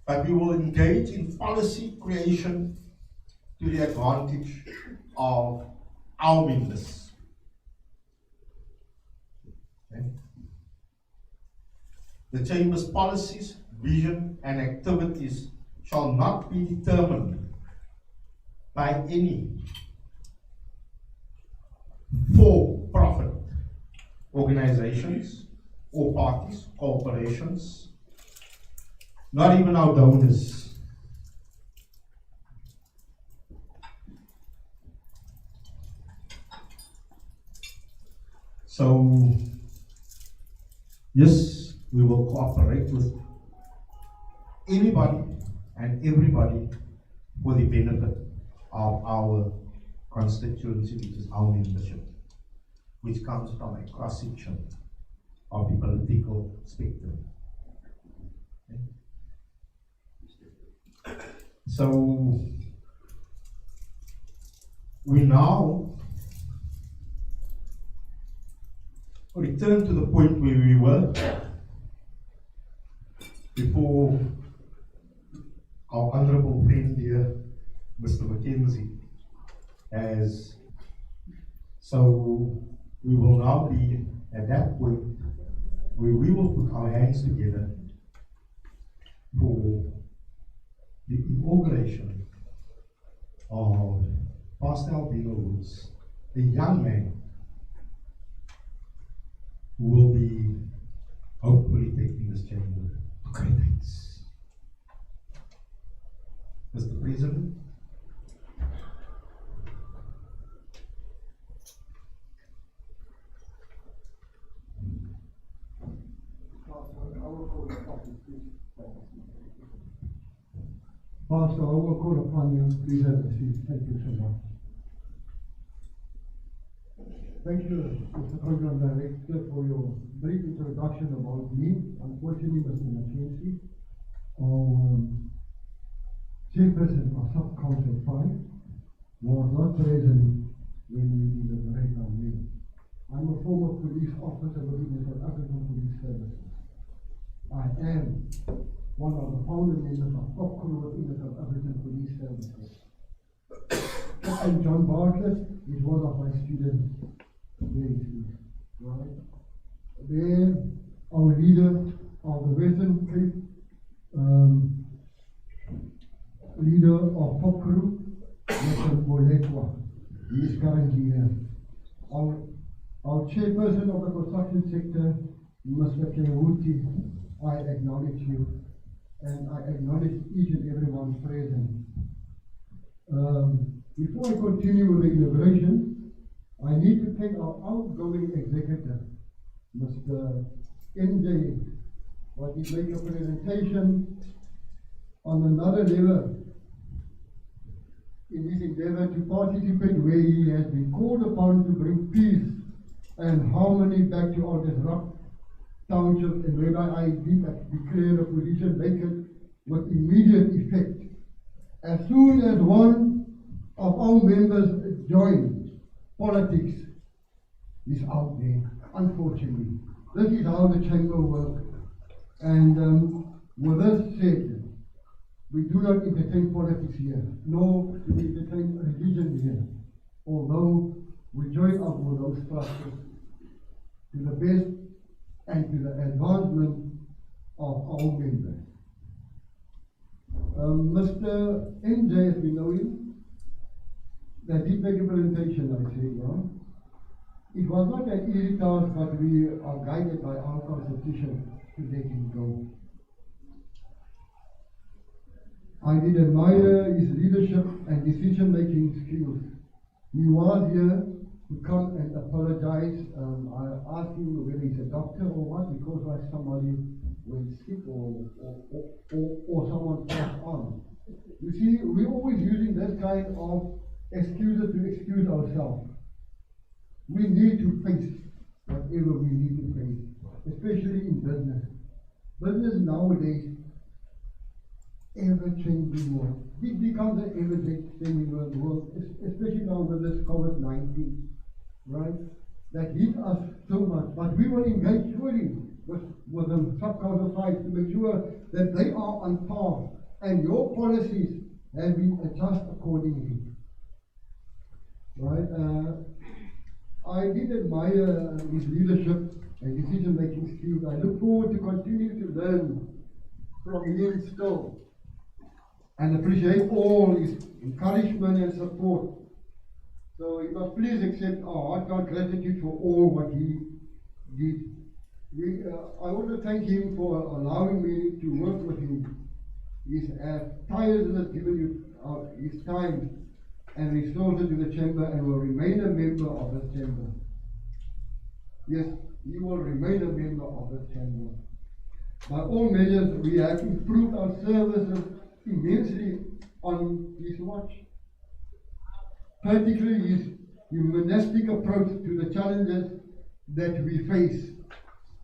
But we will engage in policy creation to the advantage of our members. Okay? The Chamber's policies, vision, and activities shall not be determined by any for-profit organizations or parties, corporations, not even our donors. So, yes, we will cooperate with anybody and everybody for the benefit of our constituency, which is our membership, which comes from a cross-section of the political spectrum. Okay. So, we now return to the point where we were before our honorable friend here, Mr. Mackenzie, has. So we will now be at that point where we will put our hands together for the inauguration of Paarl Woods, a young man who will be hopefully taking this chamber to great heights. Mr. President, Pastor, I will call upon you. Please have a seat. Thank you so much. Thank you, Mr. Program Director, for your brief introduction about me. Unfortunately, Mr. Mackenzie, our Chairperson of Sub-Council 5, was not present when we deliberate our name. I'm a former police officer within the South African Police Services. I am one of the founder members of Opcrew within the South African Police Services. And John Bartlett is one of my students. Very sweet, right? There, our leader of the Western Cape, leader of Opcrew, Mr. Bolekwa. He is currently here. Our chairperson of the construction sector, Mr. Kehuti, I acknowledge you. And I acknowledge each and everyone present. Before I continue with the inauguration, I need to thank our outgoing executive, Mr. NJ, what he made a presentation on another level in his endeavor to participate where he has been called upon to bring peace and harmony back to our disrupt township, and whereby I declare a position vacant with immediate effect. As soon as one of our members joins politics, is out there, unfortunately. This is how the chamber works. And with this said, We do not entertain politics here, nor do we entertain religion here, although we join up with those structures to the best and to the advancement of our members. Mr. NJ, as we know him, that did make a presentation, I say, it was not an easy task, but we are guided by our constitution to let him go. I did admire his leadership and decision-making skills. He was here to come and apologize. I asked him whether he's a doctor or what, because like somebody went sick or someone passed on. You see, we're always using that kind of excuses to excuse ourselves. We need to face whatever we need to face, especially in business. Business nowadays, ever-changing world. It becomes an ever-changing world, especially now with this COVID-19, right? That hit us so much. But we will engage fully with the sub-council to make sure that they are on par and your policies have been adjusted accordingly. Right? I did admire his leadership and decision-making skills. I look forward to continuing to learn from him still, and appreciate all his encouragement and support. So you must please accept our heartfelt gratitude for all what he did. I want to thank him for allowing me to work with him. He's tirelessly given you his time and resources to the chamber, and will remain a member of this chamber. Yes, he will remain a member of this chamber. By all measures, we have improved our services immensely on his watch. Particularly his humanistic approach to the challenges that we face.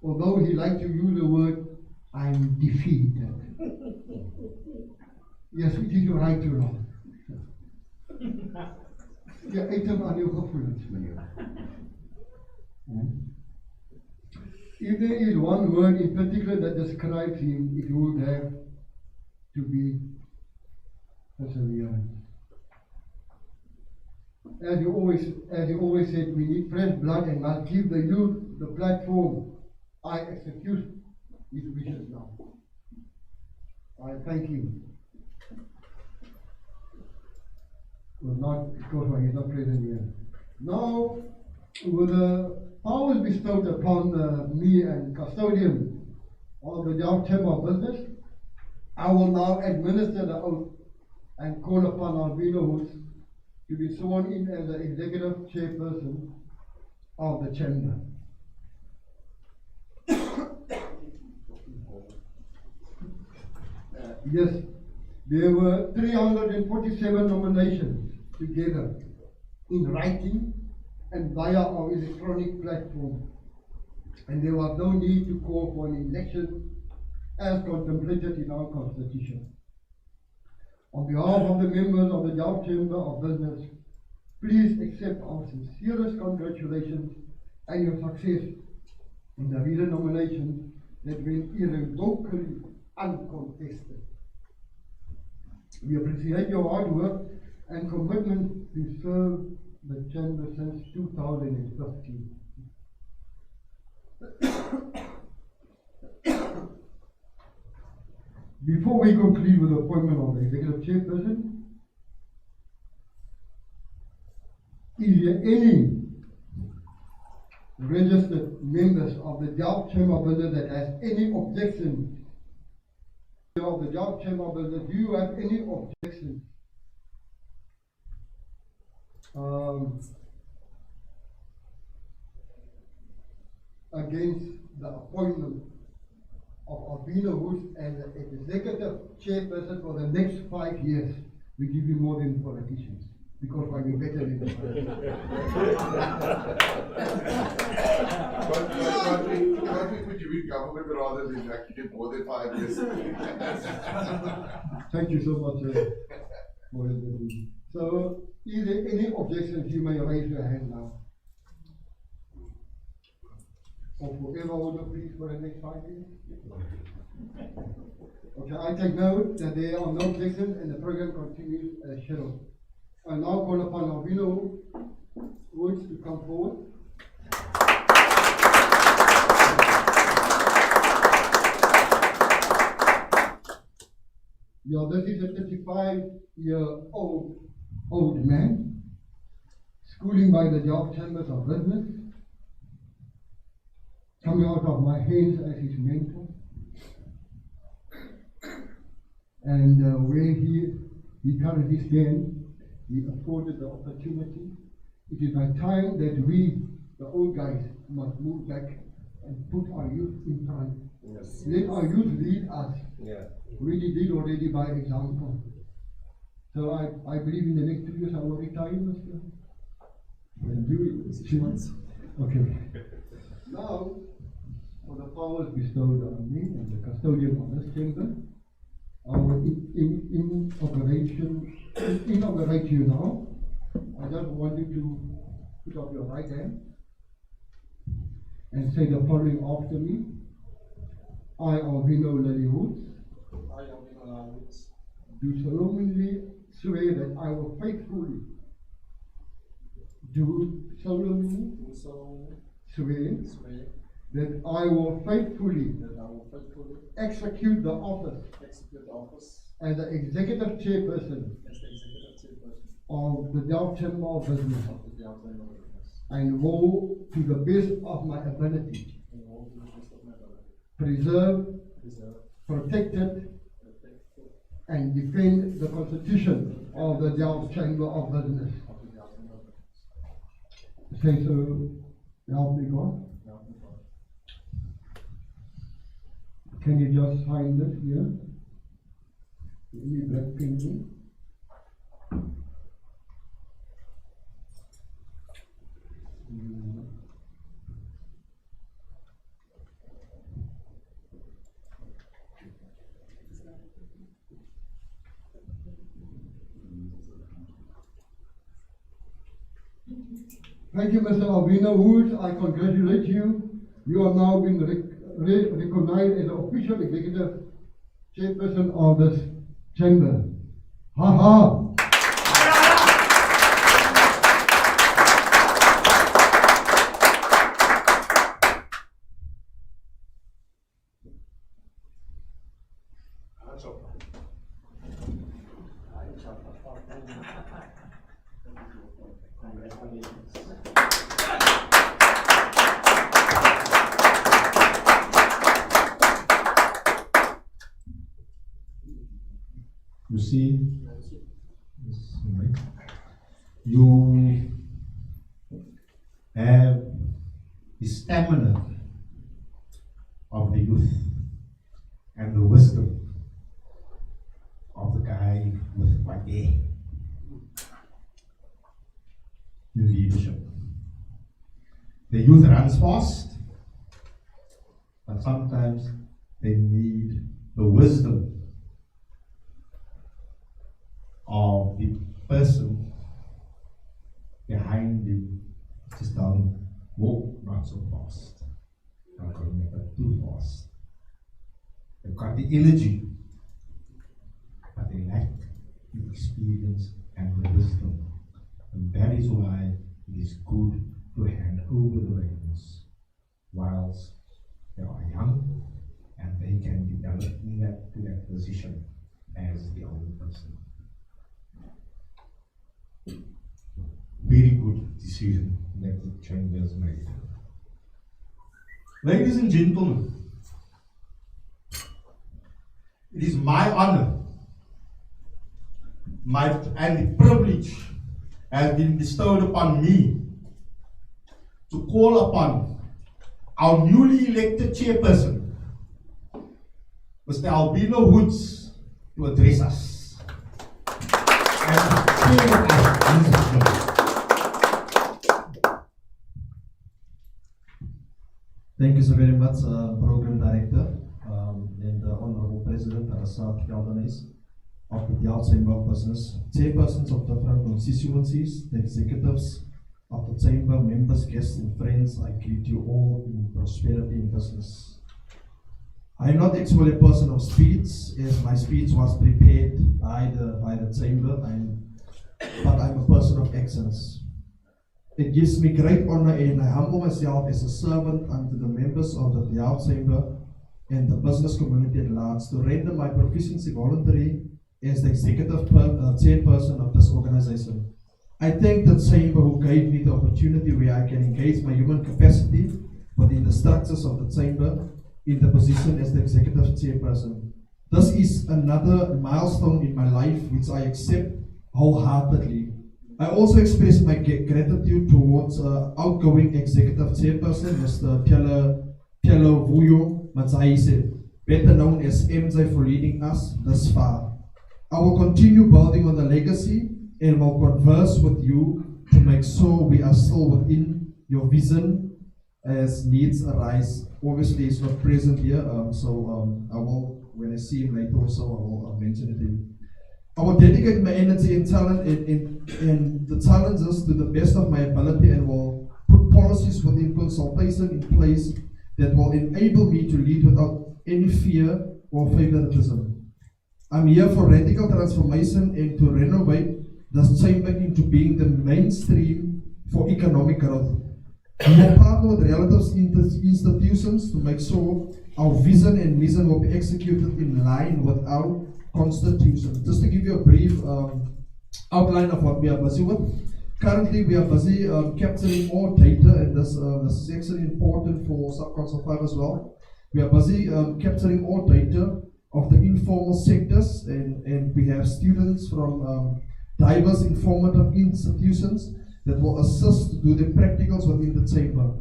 Although he liked to use the word, I'm defeated. Yes, it is your right to laugh. Ja, eet hem aan uw gevoelens, meneer. If there is one word in particular that describes him, it would have to be perseverance. As you always said, we need fresh blood and must give the youth the platform. I execute his wishes now. I thank him. Well, not because he's not present here. Now, with the powers bestowed upon me and custodian of the Delft Chamber of Business, I will now administer the oath and call upon Albino Hoods to be sworn in as the executive chairperson of the chamber. Yes, there were 347 nominations together in writing and via our electronic platform, and there was no need to call for an election as contemplated in our constitution. On behalf of the members of the Delft Chamber of Business, please accept our sincerest congratulations and your success in the recent nominations that went irrevocably uncontested. We appreciate your hard work and commitment to serve the Chamber since 2015. Before we conclude with the appointment of the executive chairperson, is there any registered members of the Delft Chamber of Business that has any objections? Of the Delft Chamber of Business, do you have any objections against the appointment of Albino Hoods as the executive chairperson for the next 5 years? We give you more than politicians, because we're better than the Can't we put you in government rather than actually get more than 5 years? Thank you so much for it. So, is there any objections? You may raise your hand now. Or forever will you please for the next 5 years? Okay, I take note that there are no objections and the program continues as scheduled. I now call upon Albino Woods to come forward. Yeah, this is a 35-year-old man, schooling by the Delft Chambers of Business, coming out of my hands as his mentor. And where he currently stands, he afforded the opportunity. It is by time that we, the old guys, must move back and put our youth in front. Yes. Let our youth lead us. Yeah. We did already by example. So I believe in the next 2 years I will retire, Mr. And do it. 6 months. Okay. Now, for the powers bestowed on me and the custodian of this chamber, I will inaugurate you now. I just want you to put up your right hand and say the following after me. I, Albino Woods, do solemnly swear that I will faithfully swear that I will faithfully execute the office as the executive chairperson of the Delft Chamber of Business and will, to the best of my ability, preserve, protect, and defend the Constitution of the Delft Chamber of Business. Say so, help me God. Can you just sign this here? Give me black painting. Thank you, Mr. Albino Woods. I congratulate you. You have now been recognized as the official executive chairperson of this chamber. Ha ha! You see, you have the stamina of the youth and the wisdom of the guy with white hair in leadership. The youth runs fast, but sometimes they need the wisdom of the person behind him to tell him, whoa, not so fast. Not going too fast. They've got the energy, but they lack the experience and the wisdom. And that is why it is good to hand over the reins whilst they are young and they can develop to that position as the older person. Very good decision that the chamber has made. Ladies and gentlemen, it is my honor, and the privilege has been bestowed upon me to call upon our newly elected chairperson, Mr. Albino Woods, to address us. Thank you so very much, Program Director and the Honorable President Arasat Keldanes of the Delft Chamber of Business, chairpersons of different constituencies, the executives of the Chamber, members, guests and friends. I greet you all in prosperity in business. I'm not actually a person of speech, as my speech was prepared by the chamber, but I'm a person of accents. It gives me great honor, and I humble myself as a servant unto the members of the Delft Chamber and the business community at large to render my proficiency voluntary as the executive chairperson of this organization. I thank the chamber who gave me the opportunity where I can engage my human capacity within the structures of the chamber in the position as the executive chairperson. This is another milestone in my life which I accept wholeheartedly. I also express my gratitude towards outgoing executive chairperson, Mr. Pielo Vuyo Matsaise, better known as MJ, for leading us thus far. I will continue building on the legacy and will converse with you to make sure we are still within your vision as needs arise. Obviously, it's not present here, so I will, when I see him later also, I will mention it to him. I will dedicate my energy and talent and the challenges to the best of my ability, and will put policies within consultation in place that will enable me to lead without any fear or favoritism. I'm here for radical transformation and to renovate this chamber into being the mainstream for economic growth. We will partner with relative institutions to make sure our vision and mission will be executed in line with our constitution. Just to give you a brief outline of what we are busy with. Currently, we are busy capturing more data, and this is actually important for Sub-Council 5 as well. We are busy capturing more data of the informal sectors, and we have students from diverse informative institutions that will assist to do the practicals within the chamber.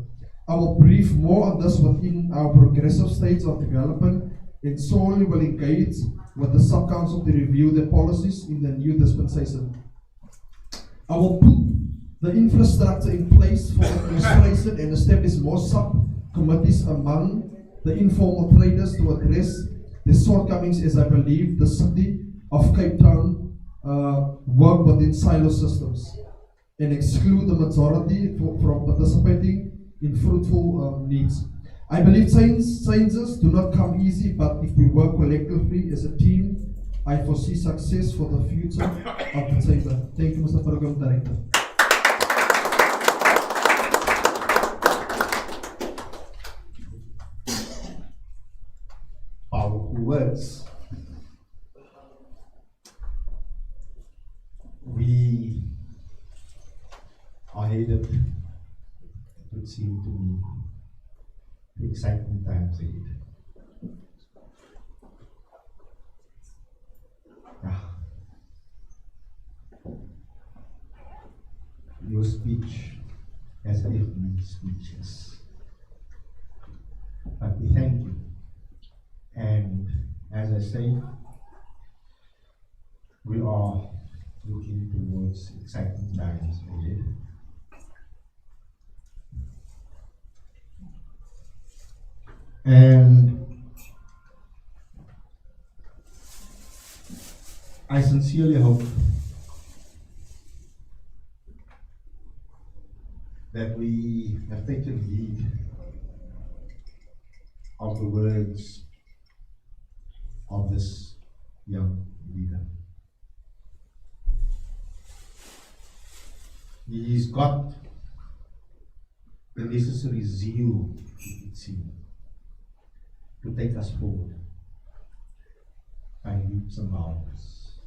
I will brief more on this within our progressive stage of development, and solely will engage with the Sub-Council to review the policies in the new dispensation. I will put the infrastructure in place for administration and establish more sub-committees among the informal traders to address the shortcomings, as I believe the city of Cape Town work within silo systems and exclude the majority from participating in fruitful needs. I believe changes do not come easy, but if we work collectively as a team, I foresee success for the future of the chamber. Thank you, Mr. Program Director. Powerful words. We are headed, it would seem to me, to exciting times ahead. Your speech has left me speechless. But we thank you. And as I say, we are looking towards exciting times ahead. And I sincerely hope that we have taken heed of the words of this young leader. He's got the necessary zeal, it seems, to take us forward by leaps and bounds.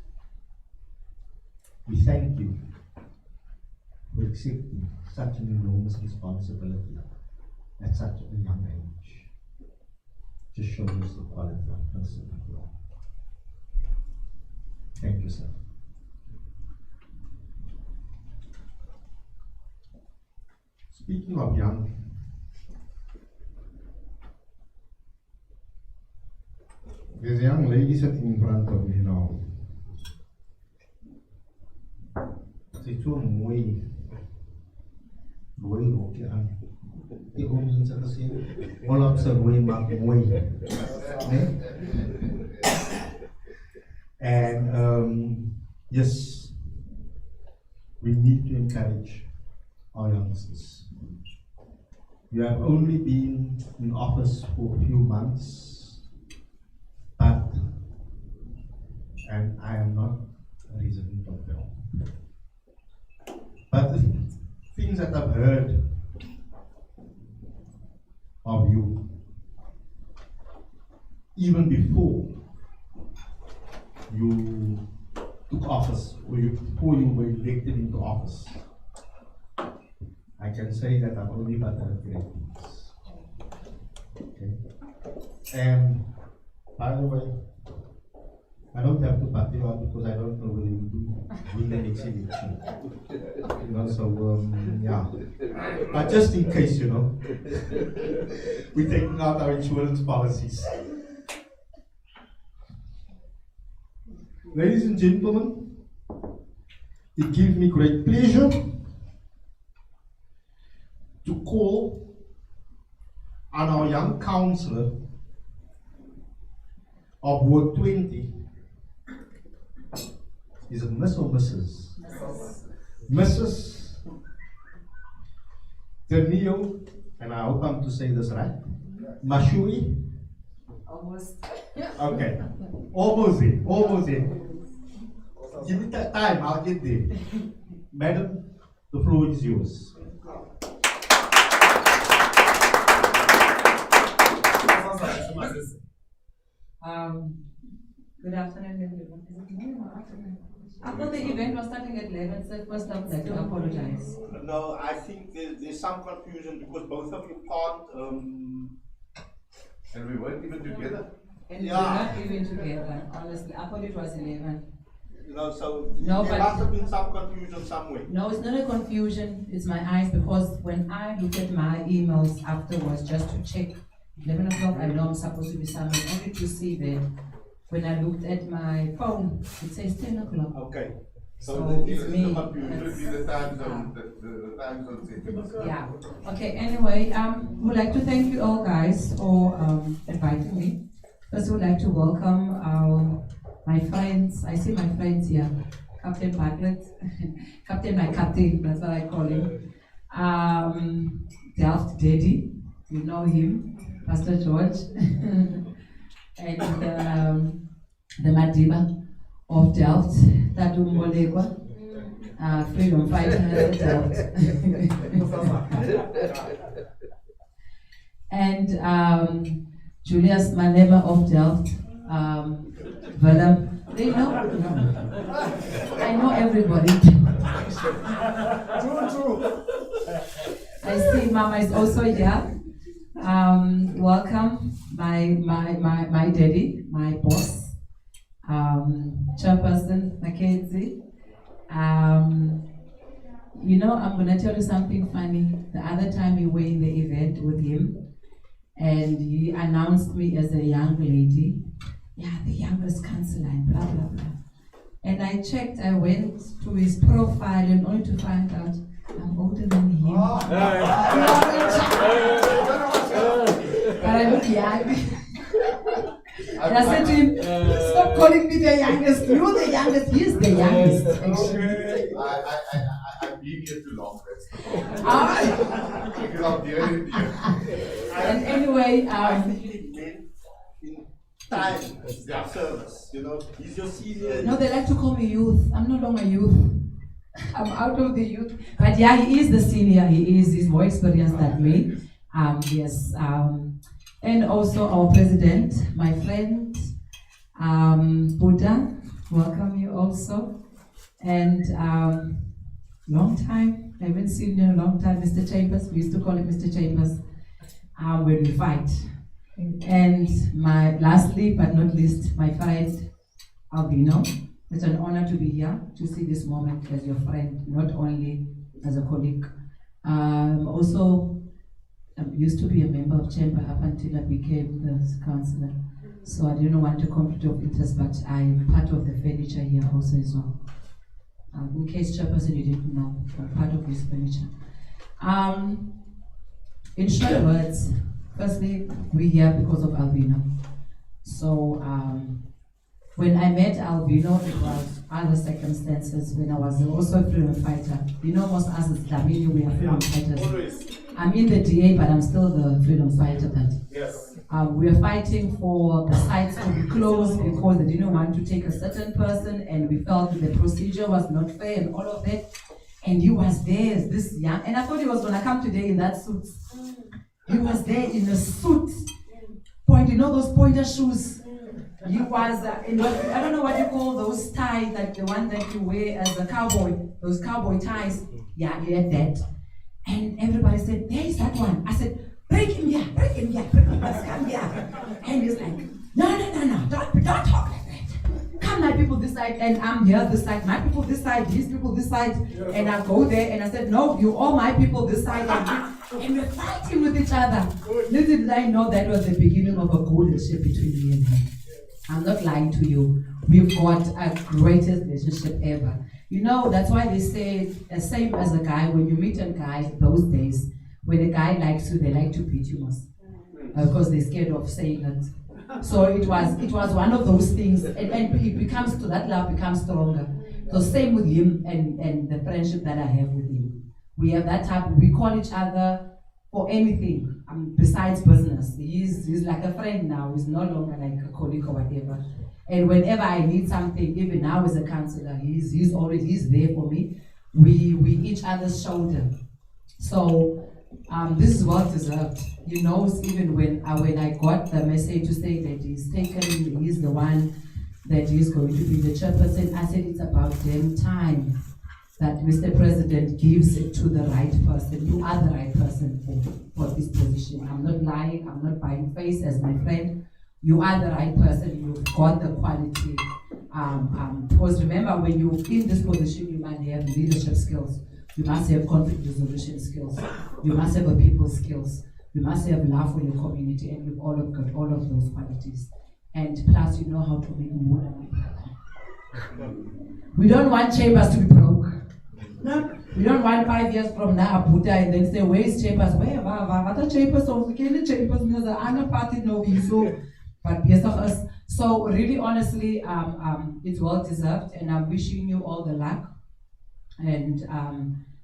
We thank you for accepting such an enormous responsibility at such a young age. Just shows us the quality of person you are. Thank you, sir. Speaking of young, there's a young lady sitting in front of me now. She's so mooi rokje aan. Die ons in sy gesê, Hollandse rooi maak mooi. And yes, we need to encourage our youngsters. You have only been in office for a few months, and I am not a resident of Delft. But the things that I've heard of you, even before you took office, or before you were elected into office, I can say that I've only but heard great things. Okay. And by the way, I don't have to back you up because I don't know whether you do win the next election. You know, so yeah. But just in case, you know, we're taking out our insurance policies. Ladies and gentlemen, it gives me great pleasure to call on our young councillor of Ward 20. Is it Miss or Mrs.? Mrs. Ternio, and I hope I'm to say this right, Mashui? Almost. Okay, almost there. Give me that time, I'll get there. Madam, the floor is yours. Good afternoon, everyone. Is it morning or afternoon? I thought the event was starting at 11, so first I would like to apologize. No, I think there's some confusion because both of you can't. And we weren't even together. And Yeah. we're not even together, honestly. I thought it was 11. You know, so No, there but- must have been some confusion somewhere. No, it's not a confusion, it's my eyes, because when I looked at my emails afterwards just to check, 11 o'clock, I know I'm supposed to be somewhere, only to see that when I looked at my phone, it says 10 o'clock. Okay. So the- it's the me. confusion. It would be the time zone, the time zone settings. Yeah. Okay, anyway, would like to thank you all guys for inviting me. First, would like to welcome my friends. I see my friends here. Captain Bartlett, my captain, that's what I call him. Delft Daddy, you know him, Pastor George. And the Madiba of Delft, Tatu Mbolekwa, freedom fighter Delft. And Julius Malema of Delft, Willem. They know? No. I know everybody. True. I see Mama is also here. Welcome, my daddy, my boss, Chairperson Mackenzie. You know, I'm gonna tell you something funny. The other time we were in the event with him, and he announced me as a young lady. Yeah, the youngest councillor, and blah blah blah. And I checked, I went to his profile and only to find out I'm older than him. But I look young. And I said to him, stop calling me the youngest. You're the youngest, he's the youngest. Actually. I've been here too long, that's the problem. Because I'm dear and dear. And anyway, I think it meant in time, service, you know, he's your senior. no, they like to call me youth. I'm no longer youth. I'm out of the youth. But yeah, he is the senior. He's more experienced than me. Yes. And also our president, my friend, Buddha, welcome you also. And long time, I haven't seen you in a long time, Mr. Chambers. We used to call him Mr. Chambers when we fight. And lastly but not least, my friend Albino. It's an honor to be here to see this moment as your friend, not only as a colleague. Also, I used to be a member of Chamber up until I became the councillor. So I didn't want a conflict of interest, but I'm part of the furniture here also as well. In case Chairperson you didn't know, I'm part of this furniture. In short words, firstly, we're here because of Albino. So when I met Albino, it was other circumstances when I was also a freedom fighter. You know, most of us as Dlamini, we are freedom fighters. Always. I'm in the DA, but I'm still the freedom fighter. But Yes. we are fighting for the sites to be closed because they didn't want to take a certain person, and we felt that the procedure was not fair and all of that. And he was there, this young, and I thought he was gonna come today in that suit. He was there in a suit, you know those pointer shoes. He was in what, I don't know what you call those ties, like the one that you wear as a cowboy, those cowboy ties. Yeah, he had that. And everybody said, there is that one. I said, bring him here, let's come here. And he's like, no, don't talk like that. Come, my people this side, and I'm here this side, my people this side, these people this side. And I go there and I said, no, you all my people this side. And we're fighting with each other. Little did I know that was the beginning of a golden ship between me and him. I'm not lying to you. We've got a greatest relationship ever. You know, that's why they say, same as a guy, when you meet a guy those days, when a guy likes you, they like to beat you most. Because they're scared of saying it. So it was one of those things, and it becomes, to that love becomes stronger. So same with him and the friendship that I have with him. We have that type, we call each other for anything besides business. He's like a friend now, he's no longer like a colleague or whatever. And whenever I need something, even now as a councillor, he's there for me. We each other's shoulder. So this is well deserved. He knows even when I got the message to say that he's the one that is going to be the chairperson, I said it's about damn time that Mr. President gives it to the right person. You are the right person for this position. I'm not lying, I'm not buying face as my friend. You are the right person, you've got the quality. Because remember, when you're in this position, you must have leadership skills. You must have conflict resolution skills. You must have a people skills. You must have love for your community, and you've got all of those qualities. And plus, you know how to make more. We don't want Chambers to be broke. No, we don't want 5 years from now, Abuja, and then say, where is Chambers? Where? Other Chambers, Chambers, I'm party no so, but yes of us. So really, honestly, it's well deserved, and I'm wishing you all the luck. And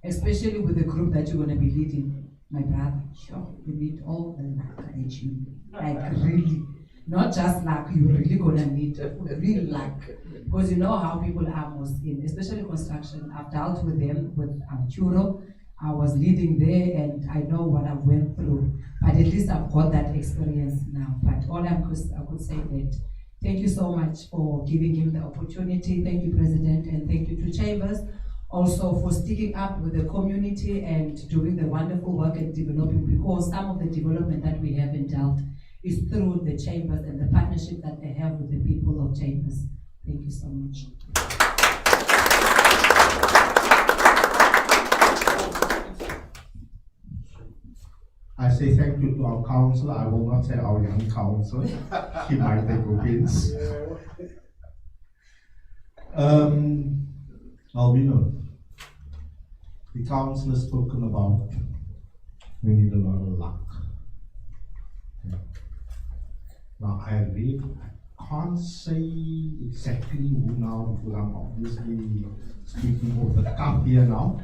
especially with the group that you're going to be leading, my brother, sure, you need all the luck that you need. Like really, not just luck, you're really going to need real luck. Because you know how people are most in, especially construction. I've dealt with them, with Churo. I was leading there and I know what I went through. But at least I've got that experience now. But all I could say that thank you so much for giving him the opportunity. Thank you, President, and thank you to Chambers. Also for sticking up with the community and doing the wonderful work and developing, because some of the development that we have in Delft is through the Chambers and the partnership that they have with the people of Chambers. Thank you so much. I say thank you to our councillor. I will not say our young councillor. He might take offense. Albino, the council has spoken about we need a lot of luck. Now I can't say exactly who now, because I'm obviously speaking of the cup here now,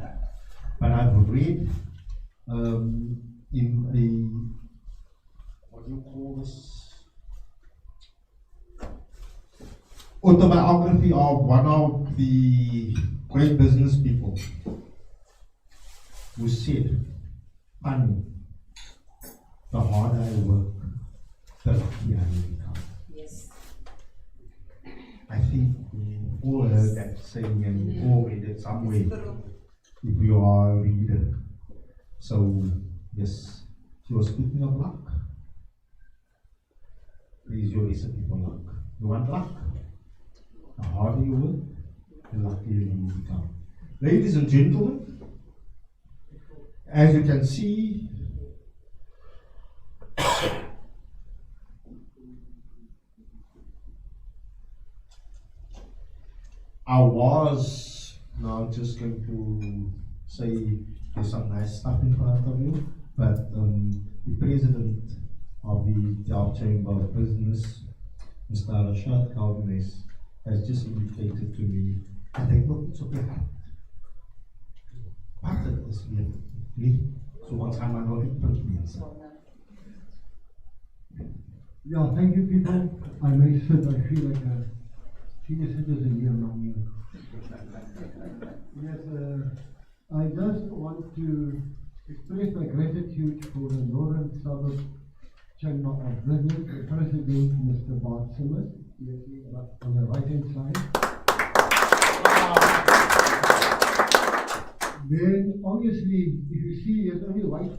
but I've read in a, what do you call this? Autobiography of one of the great business people who said, "Funny, the harder I work, the luckier I become." Yes. I think we all heard that saying and we all read it somewhere if you are a reader. So, yes, you are speaking of luck. Please, your recipe for luck. You want luck? The harder you work, the luckier you become. Ladies and gentlemen, as you can see, I was now just going to say there's some nice stuff in front of you, but the president of the Delft Chamber of Business, Mr. Rashad Kalvenes, has just indicated to me that they look it's okay. But it is really So ons gaan maar nog die punt mense. Yeah, thank you, people. I may sit, I feel like a senior citizen here among you. Yes, I just want to express my gratitude for the Northern Suburb Chamber of Business, the President, Mr. Bart Simmers, on the right-hand side. Then, obviously, if you see, there's only one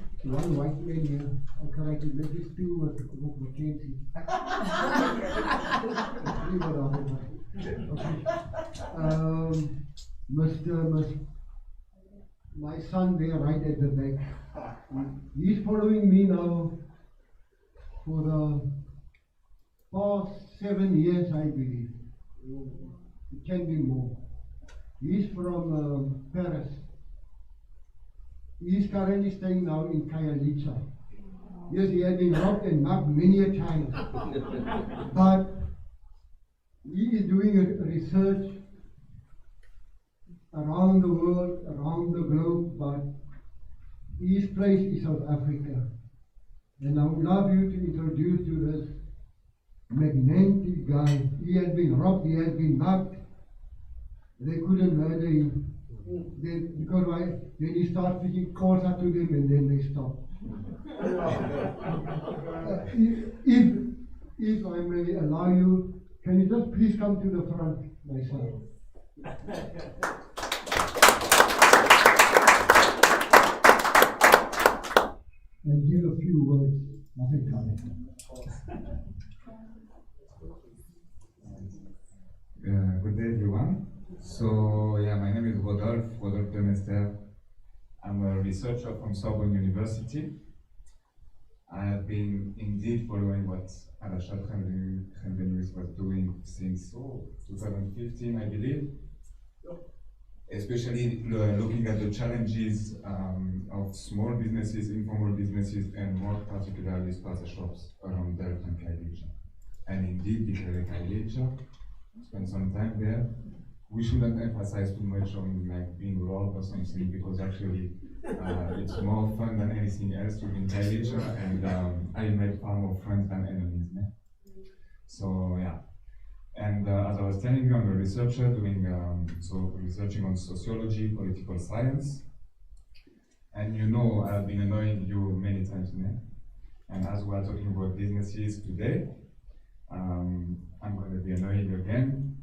white man here. I'll correct it, maybe it's two with Mackenzie. Okay. My son there, right at the back. He's following me now for the past 7 years, I believe. It can be more. He's from Paris. He's currently staying now in Khayelitsha. Yes, he has been robbed and mugged many a time. But he is doing research around the world, around the globe, but his place is South Africa. And I would love you to introduce you this magnetic guy. He has been robbed, he has been mugged. They couldn't murder him. Because why? Then he starts speaking Xhosa to them and then they stop. If I may allow you, can you just please come to the front, my son? And give a few words, nothing coming. Good day, everyone. So, yeah, my name is Rodolphe Demester. I'm a researcher from Sorbonne University. I have been indeed following what Alashat Khenbenuis was doing since 2015, I believe. Especially looking at the challenges of small businesses, informal businesses, and more particularly spaza shops around Delft and Khayelitsha. And indeed, declaring Khayelitsha, spent some time there. We shouldn't emphasize too much on like being robbed or something, because actually it's more fun than anything else to be in Khayelitsha, and I made far more friends than enemies. Ne? So yeah, and as I was telling you, I'm a researcher doing researching on sociology, political science, and you know I've been annoying you many times, ne? And as we are talking about businesses today, I'm going to be annoying you again.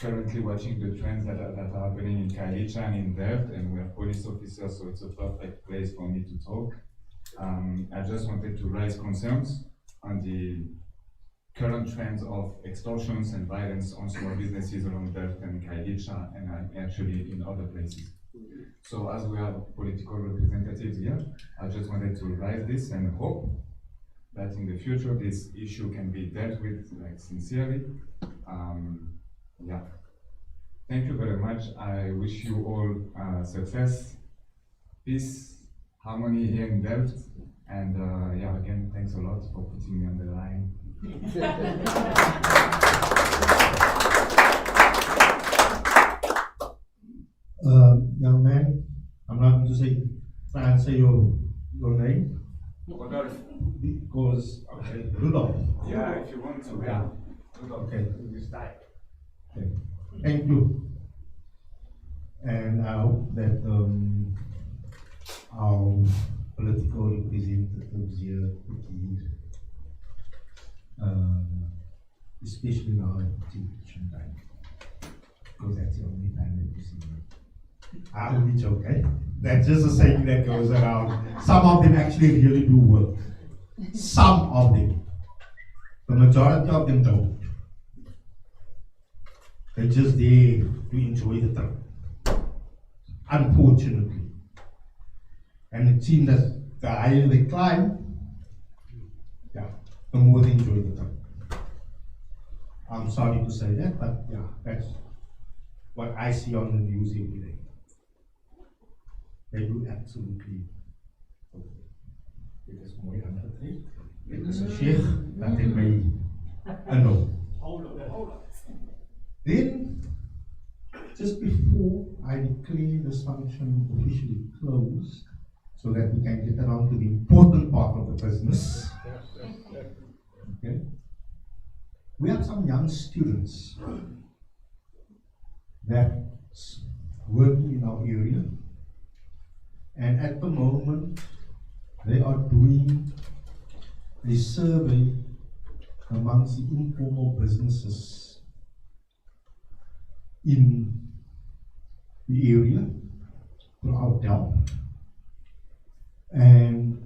Currently watching the trends that are happening in Khayelitsha and in Delft, and we are police officers, so it's a perfect place for me to talk. I just wanted to raise concerns on the current trends of extortions and violence on small businesses around Delft and Khayelitsha, and actually in other places. So as we have political representatives here, I just wanted to raise this and hope that in the future this issue can be dealt with like sincerely. Yeah. Thank you very much. I wish you all success, peace, harmony here in Delft, and yeah, again, thanks a lot for putting me on the line. Young man, I'm not going to answer your name. Rodolphe. Because, okay, Rudolph. Yeah, if you want to, yeah. Rudolph. Okay. You start. Okay. Thank you. And I hope that our political representatives here, especially now at election time, because that's the only time that you see them. I only joke, eh? That's just a saying that goes around. Some of them actually really do work. Some of them. The majority of them don't. They're just there to enjoy the trip, unfortunately. And it seems that the higher they climb, yeah, the more they enjoy the trip. I'm sorry to say that, but yeah, that's what I see on the news every day. They do absolutely okay. Dit is mooi aangetreden. Dit is een sheikh dat in mij know. Then, just before I declare this function officially closed, so that we can get around to the important part of the business. Okay. We have some young students that's working in our area, and at the moment they are doing a survey amongst the informal businesses in the area throughout Delft, and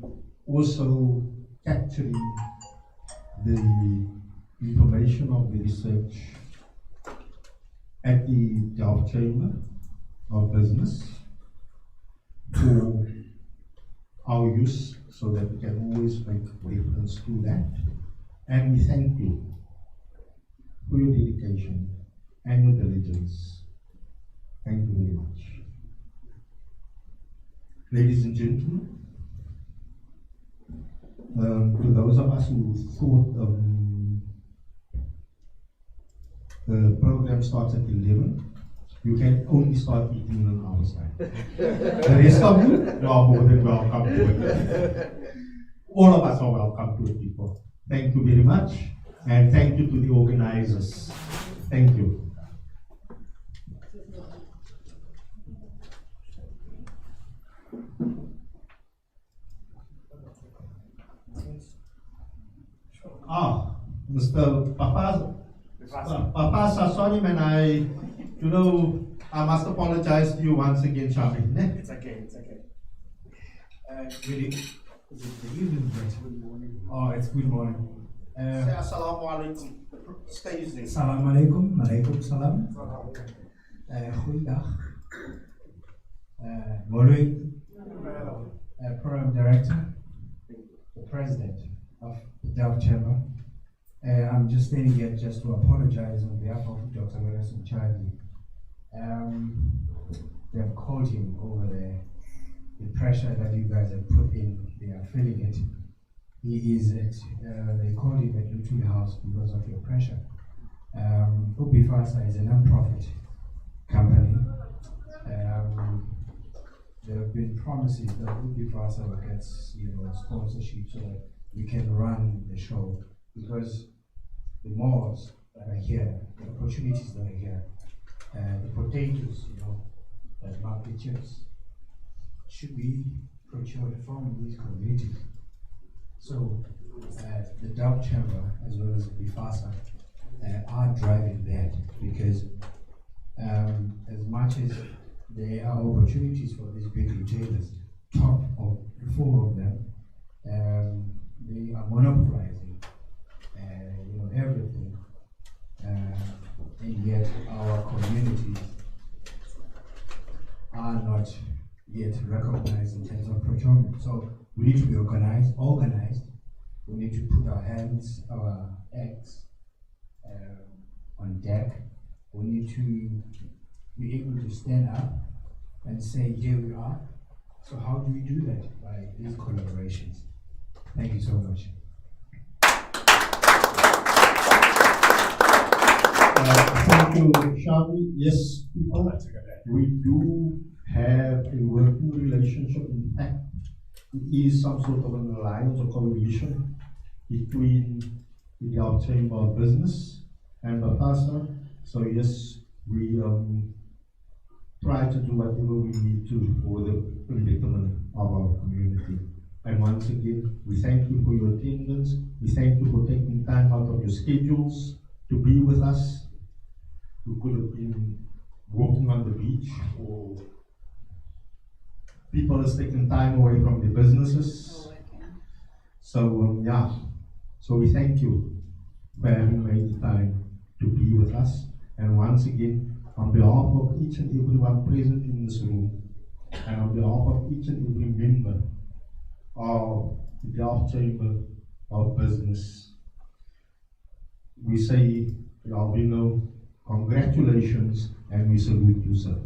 also capturing the information of the research at the Delft Chamber of Business for our use, so that we can always make reference to that. And we thank you for your dedication and your diligence. Thank you very much. Ladies and gentlemen, to those of us who thought the program starts at 11, you can only start eating in an hour's time. The rest of you are more than welcome to it. All of us are welcome to it, people. Thank you very much, and thank you to the organizers. Thank you. Mr. Papa, sorry man, I must apologize to you once again, Shami. It's okay. Really, is it the evening yet? Good morning. Oh, it's good morning. Say assalamu alaikum. Stay there. Assalamu alaikum, alaikum salam. Goeiedag. Molui, Program Director, the President of the Delft Chamber. I'm just standing here just to apologize on behalf of Dr. Wilson Charlie. They've called him over there. The pressure that you guys have put in, they are feeling it. He is they called him at Lutul House because of your pressure. Ubifasa is a non-profit company. There have been promises that Ubifasa gets sponsorship so that we can run the show, because the malls that are here, the opportunities that are here, the potatoes, that mark the chips, should be procured from these communities. So the Delft Chamber, as well as the BIFASA, are driving that, because as much as there are opportunities for these big retailers, top of the four of them, they are monopolizing everything, and yet our communities are not yet recognized in terms of procurement. So we need to be organized. We need to put our eggs on deck. We need to be able to stand up and say, here we are. So how do we do that? By these collaborations. Thank you so much. Thank you, Shami. Yes, people, we do have a working relationship. In fact, it is some sort of an alliance or coalition between the Delft Chamber of Business and BIFASA. So yes, we try to do whatever we need to for the betterment of our community. And once again, we thank you for your attendance. We thank you for taking time out of your schedules to be with us. We could have been walking on the beach, or people has taken time away from their businesses. So so we thank you for having made the time to be with us. And once again, on behalf of each and everyone present in this room, and on behalf of each and every member of the Delft Chamber of Business, we say, Albino, congratulations, and we salute you, sir.